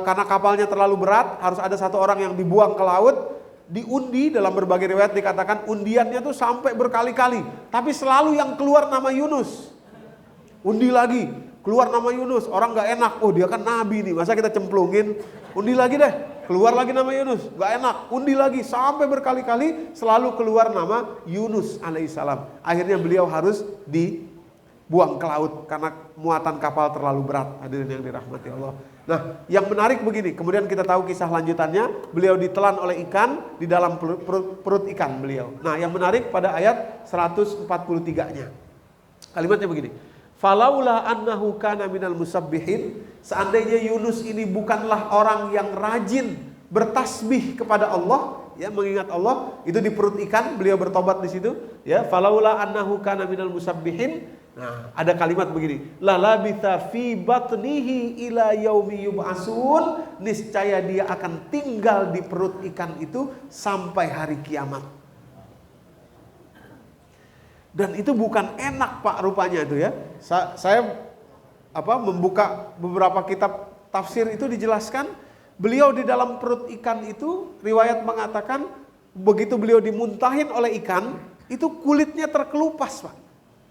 Speaker 1: karena kapalnya terlalu berat, harus ada satu orang yang dibuang ke laut. Diundi, dalam berbagai riwayat dikatakan undiannya tuh sampai berkali-kali, tapi selalu yang keluar nama Yunus. Undi lagi, keluar nama Yunus. Orang nggak enak, oh dia kan nabi nih, masa kita cemplungin. Undi lagi deh, keluar lagi nama Yunus, nggak enak. Undi lagi, sampai berkali-kali selalu keluar nama Yunus alaihissalam. Akhirnya beliau harus dibuang ke laut karena muatan kapal terlalu berat. Hadirin yang dirahmati Allah. Nah, yang menarik begini, kemudian kita tahu kisah lanjutannya, beliau ditelan oleh ikan di dalam perut ikan beliau. Nah, yang menarik pada ayat 143-nya. Kalimatnya begini. Falaula annahu kana minal musabbihin, seandainya Yunus ini bukanlah orang yang rajin bertasbih kepada Allah, ya, mengingat Allah, itu di perut ikan beliau bertobat di situ, ya. Falaula annahu kana minal musabbihin. Nah, ada kalimat begini, la labitha fi batnihi ila yaumi yub'atsun, niscaya dia akan tinggal di perut ikan itu sampai hari kiamat. Dan itu bukan enak Pak rupanya itu ya. Saya membuka beberapa kitab tafsir itu dijelaskan, beliau di dalam perut ikan itu, riwayat mengatakan begitu beliau dimuntahin oleh ikan, itu kulitnya terkelupas Pak,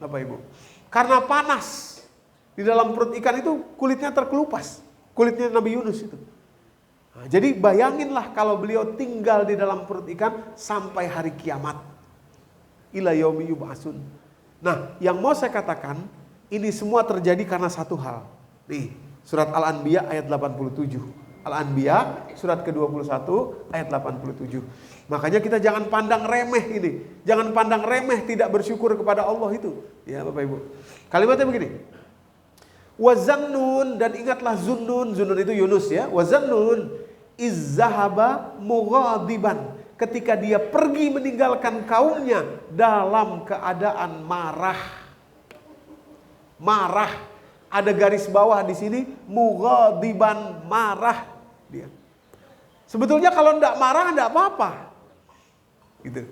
Speaker 1: Bapak Ibu. Karena panas, di dalam perut ikan itu kulitnya terkelupas, kulitnya Nabi Yunus itu. Nah, jadi bayanginlah kalau beliau tinggal di dalam perut ikan sampai hari kiamat. Ila yaumi yub'atsun. Nah, yang mau saya katakan, ini semua terjadi karena satu hal. Nih, surat Al-Anbiya ayat 87. Al-Anbiya surat ke-21 ayat 87. Makanya kita jangan pandang remeh ini. Jangan pandang remeh tidak bersyukur kepada Allah itu. Ya Bapak Ibu. Kalimatnya begini. Wazannun, dan ingatlah Zunnun. Zunnun itu Yunus ya. Wazannun izzahaba mughadiban. Ketika dia pergi meninggalkan kaumnya dalam keadaan marah. Marah. Ada garis bawah di sini. Mughadiban, marah dia. Sebetulnya kalau tidak marah tidak apa-apa. Gitu.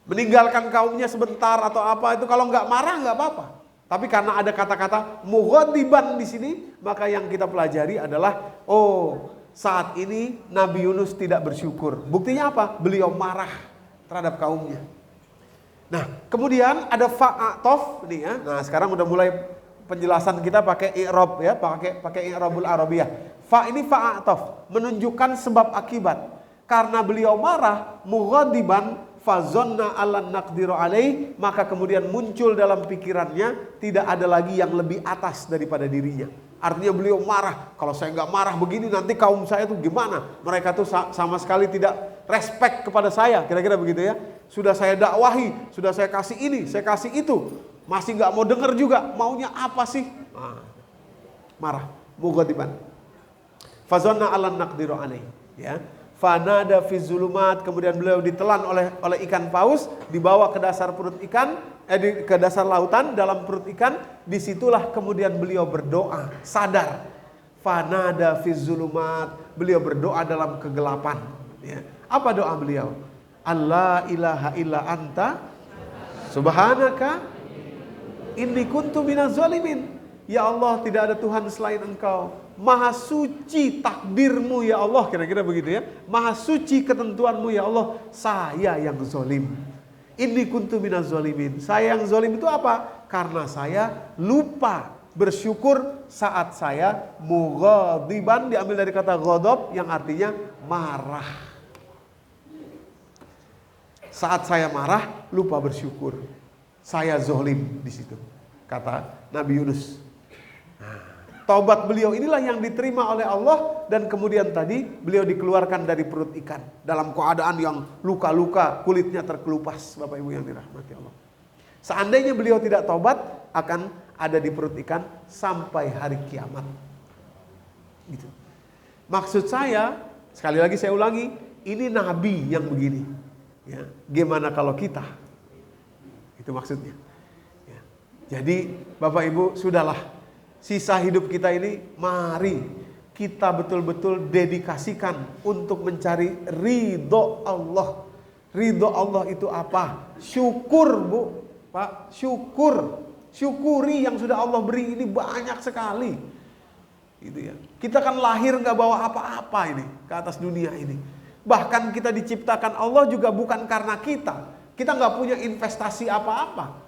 Speaker 1: Meninggalkan kaumnya sebentar atau apa itu kalau nggak marah nggak apa-apa. Tapi karena ada kata-kata mughadiban di sini, maka yang kita pelajari adalah saat ini Nabi Yunus tidak bersyukur. Buktinya apa? Beliau marah terhadap kaumnya. Nah, kemudian ada fa'atof nih ya. Nah, sekarang udah mulai penjelasan kita pakai i'rab ya, pakai i'rabul arabiyah. Fa ini fa'atof, menunjukkan sebab akibat. Karena beliau marah, mughadiban, fazonna alan naqdiru alaih, maka kemudian muncul dalam pikirannya tidak ada lagi yang lebih atas daripada dirinya. Artinya beliau marah, kalau saya nggak marah begini nanti kaum saya tuh gimana? Mereka tuh sama sekali tidak respect kepada saya, kira-kira begitu ya. Sudah saya dakwahi, sudah saya kasih ini, saya kasih itu, masih nggak mau dengar juga, maunya apa sih? Marah, mughadiban. Fazonna alan naqdiru alaih, ya. Fanada fi zulumat, kemudian beliau ditelan oleh ikan paus, dibawa ke dasar perut ikan, ke dasar lautan dalam perut ikan. Disitulah kemudian beliau berdoa, sadar. Fanada fi zulumat, beliau berdoa dalam kegelapan. Ya. Apa doa beliau? Allah ilaha illa anta, subhanaka, inni kuntu minaz zalimin. Ya Allah, tidak ada Tuhan selain Engkau. Maha suci takdirmu ya Allah, kira-kira begitu ya. Maha suci ketentuanmu ya Allah, saya yang zalim. Inni kuntu minaz zalimin. Saya yang zalim itu apa? Karena saya lupa bersyukur saat saya mughadiban, diambil dari kata ghadab yang artinya marah. Saat saya marah, lupa bersyukur. Saya zalim di situ, kata Nabi Yunus. Taubat beliau inilah yang diterima oleh Allah, dan kemudian tadi beliau dikeluarkan dari perut ikan dalam keadaan yang luka-luka, kulitnya terkelupas, Bapak Ibu yang dirahmati Allah. Seandainya beliau tidak taubat, akan ada di perut ikan sampai hari kiamat. Gitu. Maksud saya, sekali lagi saya ulangi, ini nabi yang begini. Ya, gimana kalau kita? Itu maksudnya. Ya. Jadi Bapak Ibu, sudahlah. Sisa hidup kita ini, mari kita betul-betul dedikasikan untuk mencari ridho Allah. Ridho Allah itu apa? Syukur Bu, Pak, syukur. Syukuri yang sudah Allah beri ini banyak sekali. Gitu ya. Kita kan lahir gak bawa apa-apa ini ke atas dunia ini. Bahkan kita diciptakan Allah juga bukan karena kita. Kita gak punya investasi apa-apa.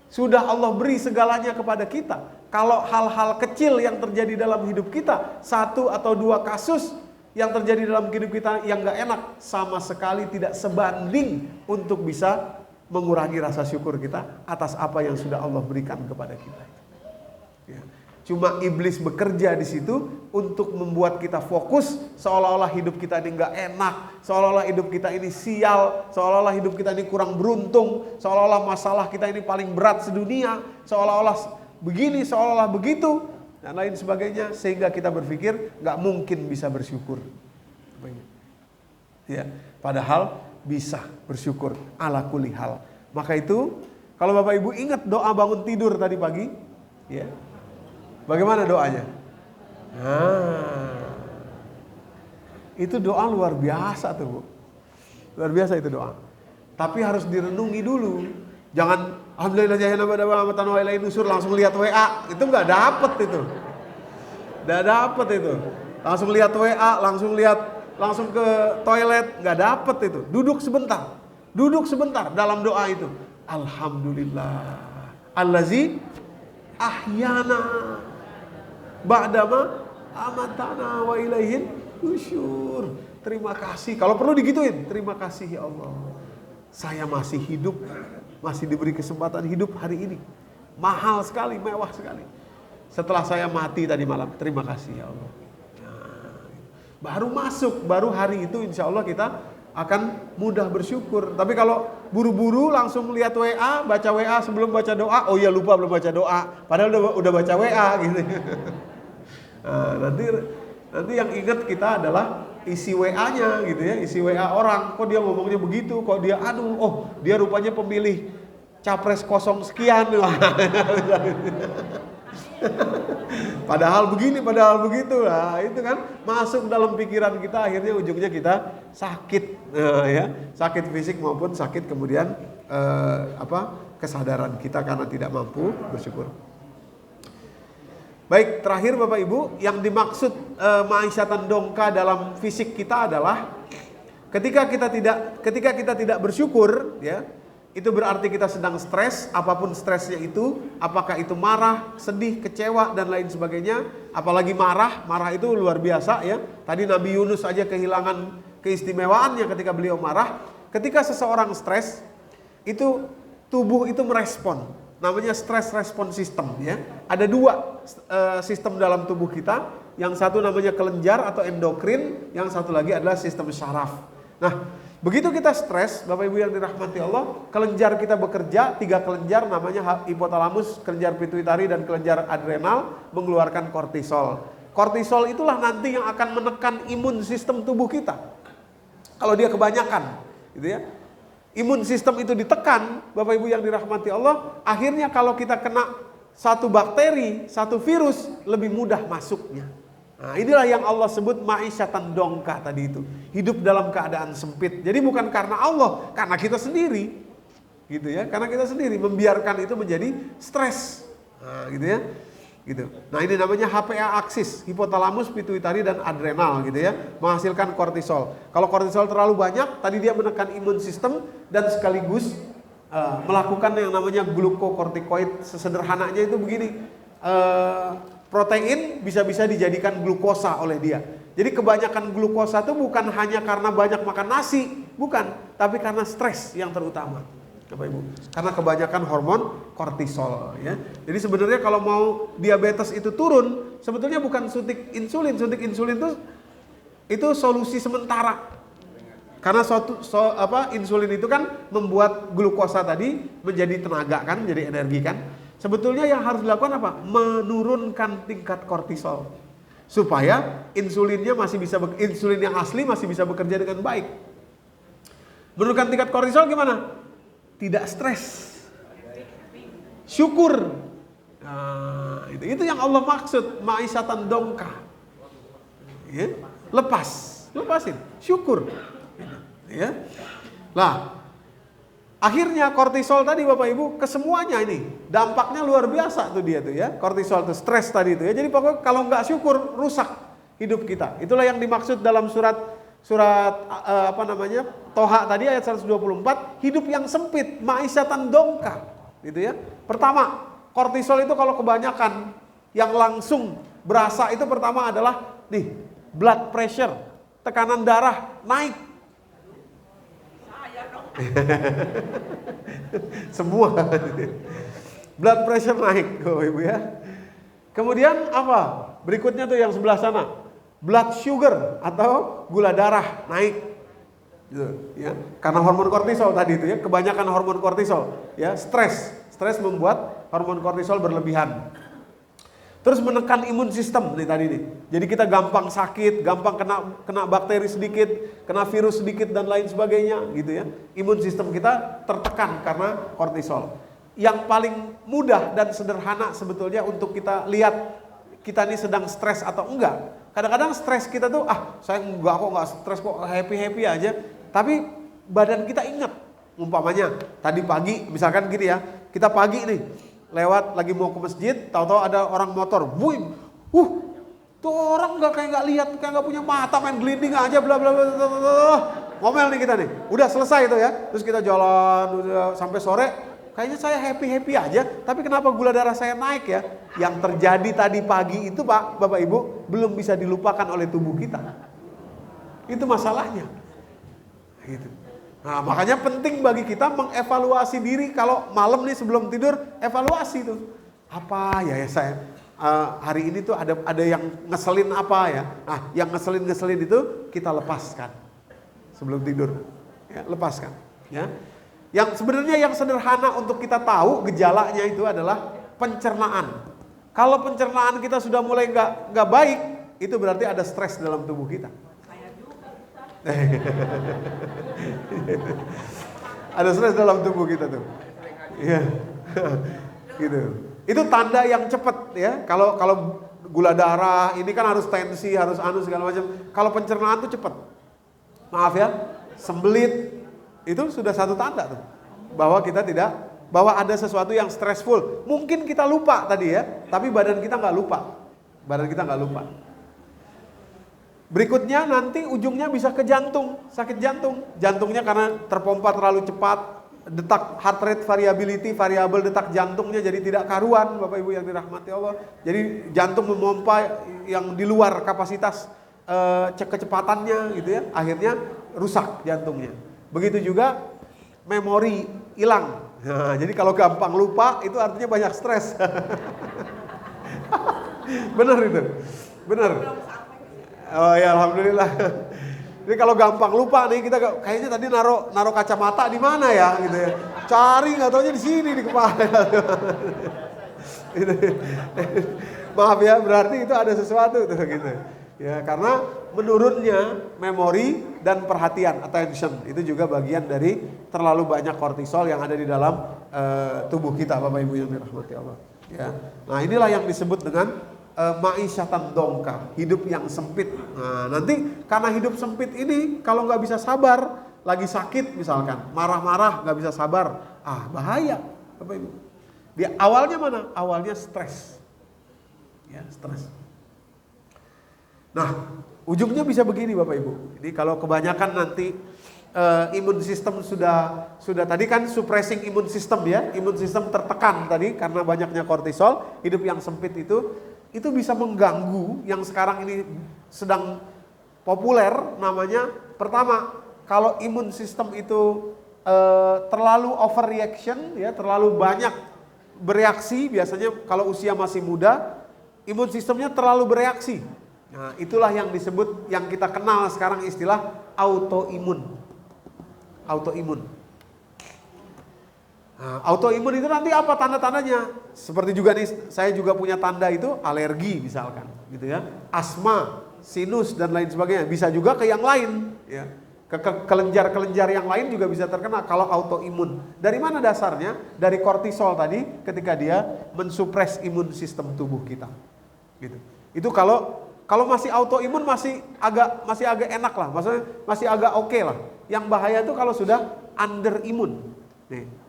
Speaker 1: Sudah Allah beri segalanya kepada kita. Kalau hal-hal kecil yang terjadi dalam hidup kita, 1 atau 2 kasus yang terjadi dalam hidup kita yang gak enak, sama sekali tidak sebanding untuk bisa mengurangi rasa syukur kita atas apa yang sudah Allah berikan kepada kita. Ya. Cuma iblis bekerja di situ untuk membuat kita fokus, seolah-olah hidup kita ini nggak enak, seolah-olah hidup kita ini sial, seolah-olah hidup kita ini kurang beruntung, seolah-olah masalah kita ini paling berat sedunia, seolah-olah begini, seolah-olah begitu, dan lain sebagainya, sehingga kita berpikir nggak mungkin bisa bersyukur. Ya, padahal bisa bersyukur ala kulli hal. Maka itu, kalau Bapak Ibu ingat doa bangun tidur tadi pagi, ya. Bagaimana doanya? Nah, itu doa luar biasa tuh, Bu. Luar biasa itu doa. Tapi harus direnungi dulu. Jangan alhamdulillah langsung lihat WA. Itu nggak dapet itu. Nggak dapet itu. Langsung lihat WA, langsung ke toilet, nggak dapet itu. Duduk sebentar dalam doa itu. Alhamdulillah. Allazi ahyana ba'dama amatana wa ilaihin nusyur. Terima kasih. Kalau perlu digituin, terima kasih ya Allah. Saya masih hidup, masih diberi kesempatan hidup hari ini. Mahal sekali, mewah sekali. Setelah saya mati tadi malam, terima kasih ya Allah. Baru masuk, baru hari itu insya Allah kita akan mudah bersyukur. Tapi kalau buru-buru langsung lihat WA, baca WA sebelum baca doa, oh iya lupa belum baca doa, padahal udah baca WA gitu. Nah, nanti yang ingat kita adalah isi WA-nya gitu ya, isi WA orang. Kok dia ngomongnya begitu, kok dia dia rupanya pemilih capres 0 sekian. Padahal begini, padahal begitu lah, itu kan masuk dalam pikiran kita, akhirnya ujungnya kita sakit, ya, sakit fisik maupun sakit kemudian kesadaran kita karena tidak mampu bersyukur. Baik, terakhir Bapak Ibu, yang dimaksud ma'isyatan dongka dalam fisik kita adalah ketika kita tidak bersyukur, ya. Itu berarti kita sedang stres, apapun stresnya itu, apakah itu marah, sedih, kecewa, dan lain sebagainya. Apalagi marah itu luar biasa ya. Tadi Nabi Yunus aja kehilangan keistimewaannya ketika beliau marah. Ketika seseorang stres, itu tubuh itu merespon. Namanya stress response system ya. Ada 2 sistem dalam tubuh kita. Yang satu namanya kelenjar atau endokrin, yang satu lagi adalah sistem syaraf. Nah, begitu kita stres, Bapak Ibu yang dirahmati Allah, kelenjar kita bekerja, 3 kelenjar namanya hipotalamus, kelenjar pituitari, dan kelenjar adrenal mengeluarkan kortisol. Kortisol itulah nanti yang akan menekan imun sistem tubuh kita. Kalau dia kebanyakan, gitu ya. Imun sistem itu ditekan, Bapak Ibu yang dirahmati Allah, akhirnya kalau kita kena satu bakteri, satu virus, lebih mudah masuknya. Nah, inilah yang Allah sebut ma'isyatan dongka tadi itu. Hidup dalam keadaan sempit. Jadi bukan karena Allah, karena kita sendiri. Gitu ya, karena kita sendiri membiarkan itu menjadi stres. Nah, gitu ya. Gitu. Nah, ini namanya HPA aksis, hipotalamus, pituitari, dan adrenal gitu ya, menghasilkan kortisol. Kalau kortisol terlalu banyak, tadi dia menekan imun sistem dan sekaligus melakukan yang namanya glukokortikoid. Sesederhananya itu begini. Protein bisa-bisa dijadikan glukosa oleh dia. Jadi kebanyakan glukosa itu bukan hanya karena banyak makan nasi, bukan, tapi karena stres yang terutama, Bapak Ibu. Karena kebanyakan hormon kortisol ya. Jadi sebenarnya kalau mau diabetes itu turun, sebetulnya bukan suntik insulin. Suntik insulin itu solusi sementara. Karena insulin itu kan membuat glukosa tadi menjadi tenaga kan, menjadi energi kan. Sebetulnya yang harus dilakukan apa? Menurunkan tingkat kortisol supaya insulin yang asli masih bisa bekerja dengan baik. Menurunkan tingkat kortisol gimana? Tidak stres, syukur. Nah, itu yang Allah maksud ma'isyatan dongka. Ya, lepasin, syukur. Ya, lah. Akhirnya kortisol tadi Bapak Ibu kesemuanya ini dampaknya luar biasa tuh dia tuh ya, kortisol tuh stres tadi itu ya. Jadi pokoknya kalau nggak syukur rusak hidup kita. Itulah yang dimaksud dalam surat Toha tadi ayat 124, hidup yang sempit, ma'isyatan dongka gitu ya. Pertama, kortisol itu kalau kebanyakan yang langsung berasa itu pertama adalah blood pressure, tekanan darah naik. Semua blood pressure naik, Ibu ya. Kemudian apa? Berikutnya tuh yang sebelah sana. Blood sugar atau gula darah naik. Gitu, ya. Karena hormon kortisol tadi itu ya, kebanyakan hormon kortisol, ya, stres. Stres membuat hormon kortisol berlebihan. Terus menekan imun sistem nih tadi nih. Jadi kita gampang sakit, gampang kena bakteri sedikit, kena virus sedikit dan lain sebagainya gitu ya. Imun sistem kita tertekan karena kortisol. Yang paling mudah dan sederhana sebetulnya untuk kita lihat kita ini sedang stres atau enggak. Kadang-kadang stres kita tuh, saya enggak stres kok, happy-happy aja. Tapi badan kita ingat. Umpamanya tadi pagi misalkan gini ya, kita pagi nih lewat lagi mau ke masjid, tahu-tahu ada orang motor, buim, tuh orang kayak nggak lihat, kayak nggak punya mata, main gliding aja, bla bla bla, ngomel nih kita nih, udah selesai itu ya, terus kita jalan udah sampai sore, kayaknya saya happy aja, tapi kenapa gula darah saya naik ya? Yang terjadi tadi pagi itu Pak, Bapak Ibu, belum bisa dilupakan oleh tubuh kita, itu masalahnya, gitu. Nah, makanya penting bagi kita mengevaluasi diri kalau malam nih sebelum tidur, evaluasi tuh. Apa ya saya hari ini tuh ada yang ngeselin apa ya. Nah, yang ngeselin itu kita lepaskan sebelum tidur. Ya, lepaskan, ya. Yang sebenarnya yang sederhana untuk kita tahu gejalanya itu adalah pencernaan. Kalau pencernaan kita sudah mulai nggak baik, itu berarti ada stres dalam tubuh kita. Ada stres dalam tubuh kita tuh. Iya. Gitu. Itu tanda yang cepat ya. Kalau gula darah ini kan harus tensi, harus segala macam. Kalau pencernaan tuh cepat. Maaf ya, sembelit itu sudah satu tanda tuh. Bahwa ada sesuatu yang stressful. Mungkin kita lupa tadi ya, tapi badan kita nggak lupa. Berikutnya nanti ujungnya bisa ke jantung, sakit jantung. Jantungnya karena terpompa terlalu cepat, detak heart rate variability, variabel detak jantungnya jadi tidak karuan, Bapak Ibu yang dirahmati Allah. Jadi jantung memompa yang di luar kapasitas kecepatannya gitu ya. Akhirnya rusak jantungnya. Begitu juga memori hilang. Nah, jadi kalau gampang lupa itu artinya banyak stres. Benar itu. Benar. Oh ya, alhamdulillah. Jadi kalau gampang lupa nih, kita kayaknya tadi naruh kacamata di mana ya gitu ya. Cari nggak taunya di sini di kepala. Maaf ya, berarti itu ada sesuatu tuh gitu. Ya, karena menurunnya memori dan perhatian, attention itu juga bagian dari terlalu banyak kortisol yang ada di dalam tubuh kita, Bapak Ibu yang dirahmati Allah. Ya. Nah, inilah yang disebut dengan ma'isyatan dongka, hidup yang sempit. Nah, nanti karena hidup sempit ini kalau nggak bisa sabar, lagi sakit misalkan, marah-marah nggak bisa sabar, bahaya, Bapak Ibu. Dia awalnya mana? Awalnya stres, ya stres. Nah, ujungnya bisa begini Bapak Ibu. Jadi kalau kebanyakan nanti imun sistem sudah tadi kan suppressing imun sistem ya, imun sistem tertekan tadi karena banyaknya kortisol, hidup yang sempit itu bisa mengganggu yang sekarang ini sedang populer namanya. Pertama, kalau imun sistem itu terlalu overreaction ya, terlalu banyak bereaksi, biasanya kalau usia masih muda imun sistemnya terlalu bereaksi. Nah, itulah yang disebut, yang kita kenal sekarang istilah autoimun. Nah, autoimun itu nanti apa tanda-tandanya? Seperti juga nih, saya juga punya tanda itu alergi misalkan, gitu ya, asma, sinus dan lain sebagainya. Bisa juga ke yang lain, ya, ke kelenjar-kelenjar yang lain juga bisa terkena kalau autoimun. Dari mana dasarnya? Dari kortisol tadi, ketika dia mensupres imun sistem tubuh kita, gitu. Itu kalau masih autoimun masih agak enak lah, maksudnya masih agak oke lah. Yang bahaya itu kalau sudah underimun, nih.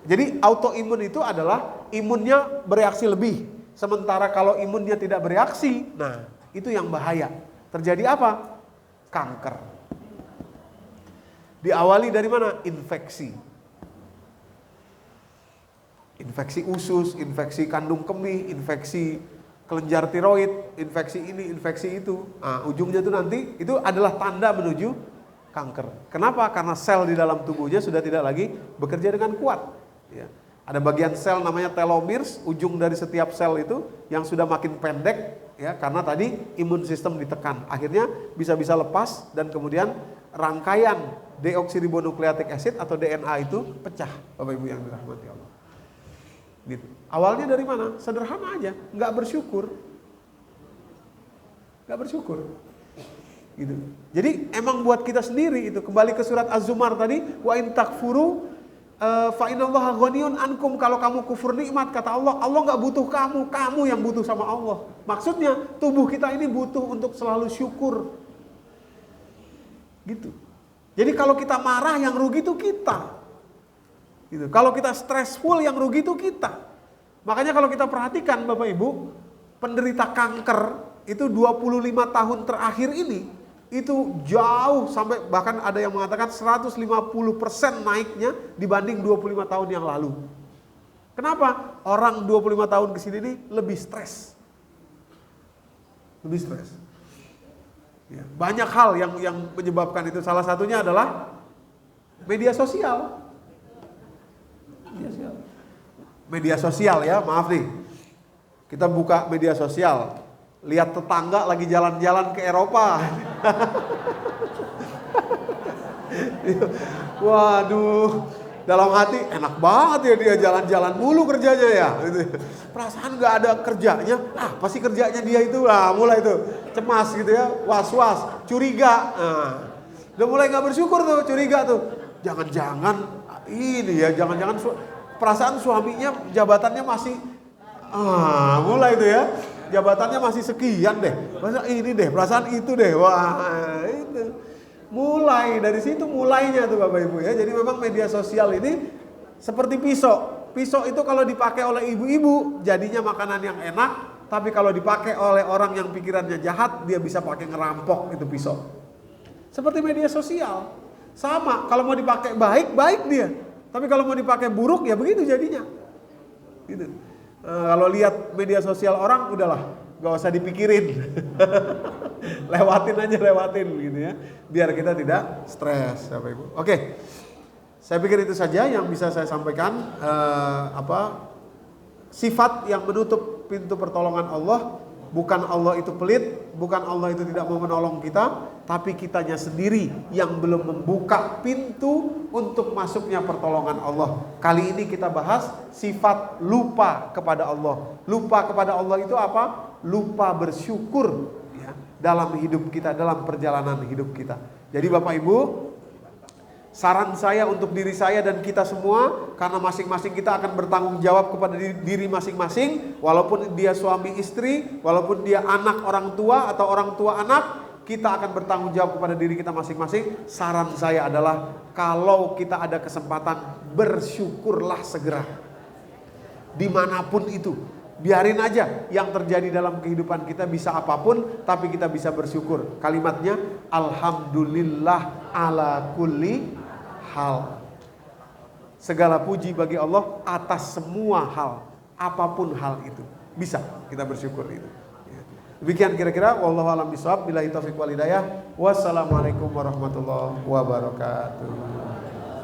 Speaker 1: Jadi autoimun itu adalah imunnya bereaksi lebih. Sementara kalau imunnya tidak bereaksi, nah itu yang bahaya. Terjadi apa? Kanker. Diawali dari mana? Infeksi. Infeksi usus, infeksi kandung kemih, infeksi kelenjar tiroid, infeksi ini, infeksi itu. Nah, ujungnya itu nanti itu adalah tanda menuju kanker. Kenapa? Karena sel di dalam tubuhnya sudah tidak lagi bekerja dengan kuat. Ya. Ada bagian sel namanya telomeres, ujung dari setiap sel itu yang sudah makin pendek ya, karena tadi imun sistem ditekan. Akhirnya bisa-bisa lepas dan kemudian rangkaian deoksiribonukleatik acid atau DNA itu pecah, Bapak Ibu yang dirahmati Allah. Gitu. Awalnya dari mana? Sederhana aja, nggak bersyukur. Nggak bersyukur. Gitu. Jadi emang buat kita sendiri itu, kembali ke surat Az-Zumar tadi, wa in takfuru fa inallaha ghaniyun ankum, kalau kamu kufur nikmat kata Allah, Allah nggak butuh kamu, kamu yang butuh sama Allah. Maksudnya tubuh kita ini butuh untuk selalu syukur. Gitu. Jadi kalau kita marah yang rugi itu kita. Gitu. Kalau kita stressful yang rugi itu kita. Makanya kalau kita perhatikan Bapak Ibu, penderita kanker itu 25 tahun terakhir ini itu jauh sampai bahkan ada yang mengatakan 150% naiknya dibanding 25 tahun yang lalu. Kenapa? Orang 25 tahun ke sini nih lebih stres. Lebih stres. Ya, banyak hal yang menyebabkan itu. Salah satunya adalah media sosial. Media sosial ya, maaf nih. Kita buka media sosial, lihat tetangga lagi jalan-jalan ke Eropa. Waduh, dalam hati enak banget ya dia jalan-jalan mulu kerjanya ya. Perasaan nggak ada kerjanya, pasti kerjanya dia itu, mulai tuh cemas gitu ya, was-was, curiga. Udah mulai nggak bersyukur tuh, curiga tuh. Jangan-jangan ini ya, jangan-jangan perasaan suaminya jabatannya masih, mulai tuh ya. Jabatannya masih sekian deh, perasaan ini deh, perasaan itu deh, wah itu. Mulai dari situ mulainya tuh Bapak Ibu ya. Jadi memang media sosial ini seperti pisau. Pisau itu kalau dipakai oleh ibu-ibu jadinya makanan yang enak, tapi kalau dipakai oleh orang yang pikirannya jahat dia bisa pakai ngerampok itu pisau. Seperti media sosial. Sama, kalau mau dipakai baik, baik dia. Tapi kalau mau dipakai buruk ya begitu jadinya. Gitu. Kalau lihat media sosial orang udahlah, gak usah dipikirin. lewatin gitu ya, biar kita tidak stres Bapak Ibu. Oke. Saya pikir itu saja yang bisa saya sampaikan, sifat yang menutup pintu pertolongan Allah. Bukan Allah itu pelit, bukan Allah itu tidak mau menolong kita, tapi kitanya sendiri yang belum membuka pintu untuk masuknya pertolongan Allah. Kali ini kita bahas sifat lupa kepada Allah. Lupa kepada Allah itu apa? Lupa bersyukur ya, dalam hidup kita, dalam perjalanan hidup kita. Jadi Bapak Ibu, saran saya untuk diri saya dan kita semua, karena masing-masing kita akan bertanggung jawab kepada diri masing-masing, walaupun dia suami istri, walaupun dia anak orang tua atau orang tua anak, kita akan bertanggung jawab kepada diri kita masing-masing. Saran saya adalah kalau kita ada kesempatan, bersyukurlah segera. Dimanapun itu, biarin aja yang terjadi dalam kehidupan kita bisa apapun, tapi kita bisa bersyukur. Kalimatnya, alhamdulillah ala kulli hal. Segala puji bagi Allah atas semua hal, apapun hal itu. Bisa kita bersyukur itu. Demikian kira-kira, wallahu a'lam bishawab, billahi taufiq wal hidayah. Wassalamualaikum warahmatullahi wabarakatuh.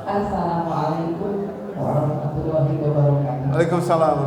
Speaker 4: Assalamualaikum warahmatullahi wabarakatuh.
Speaker 1: Waalaikumsalam.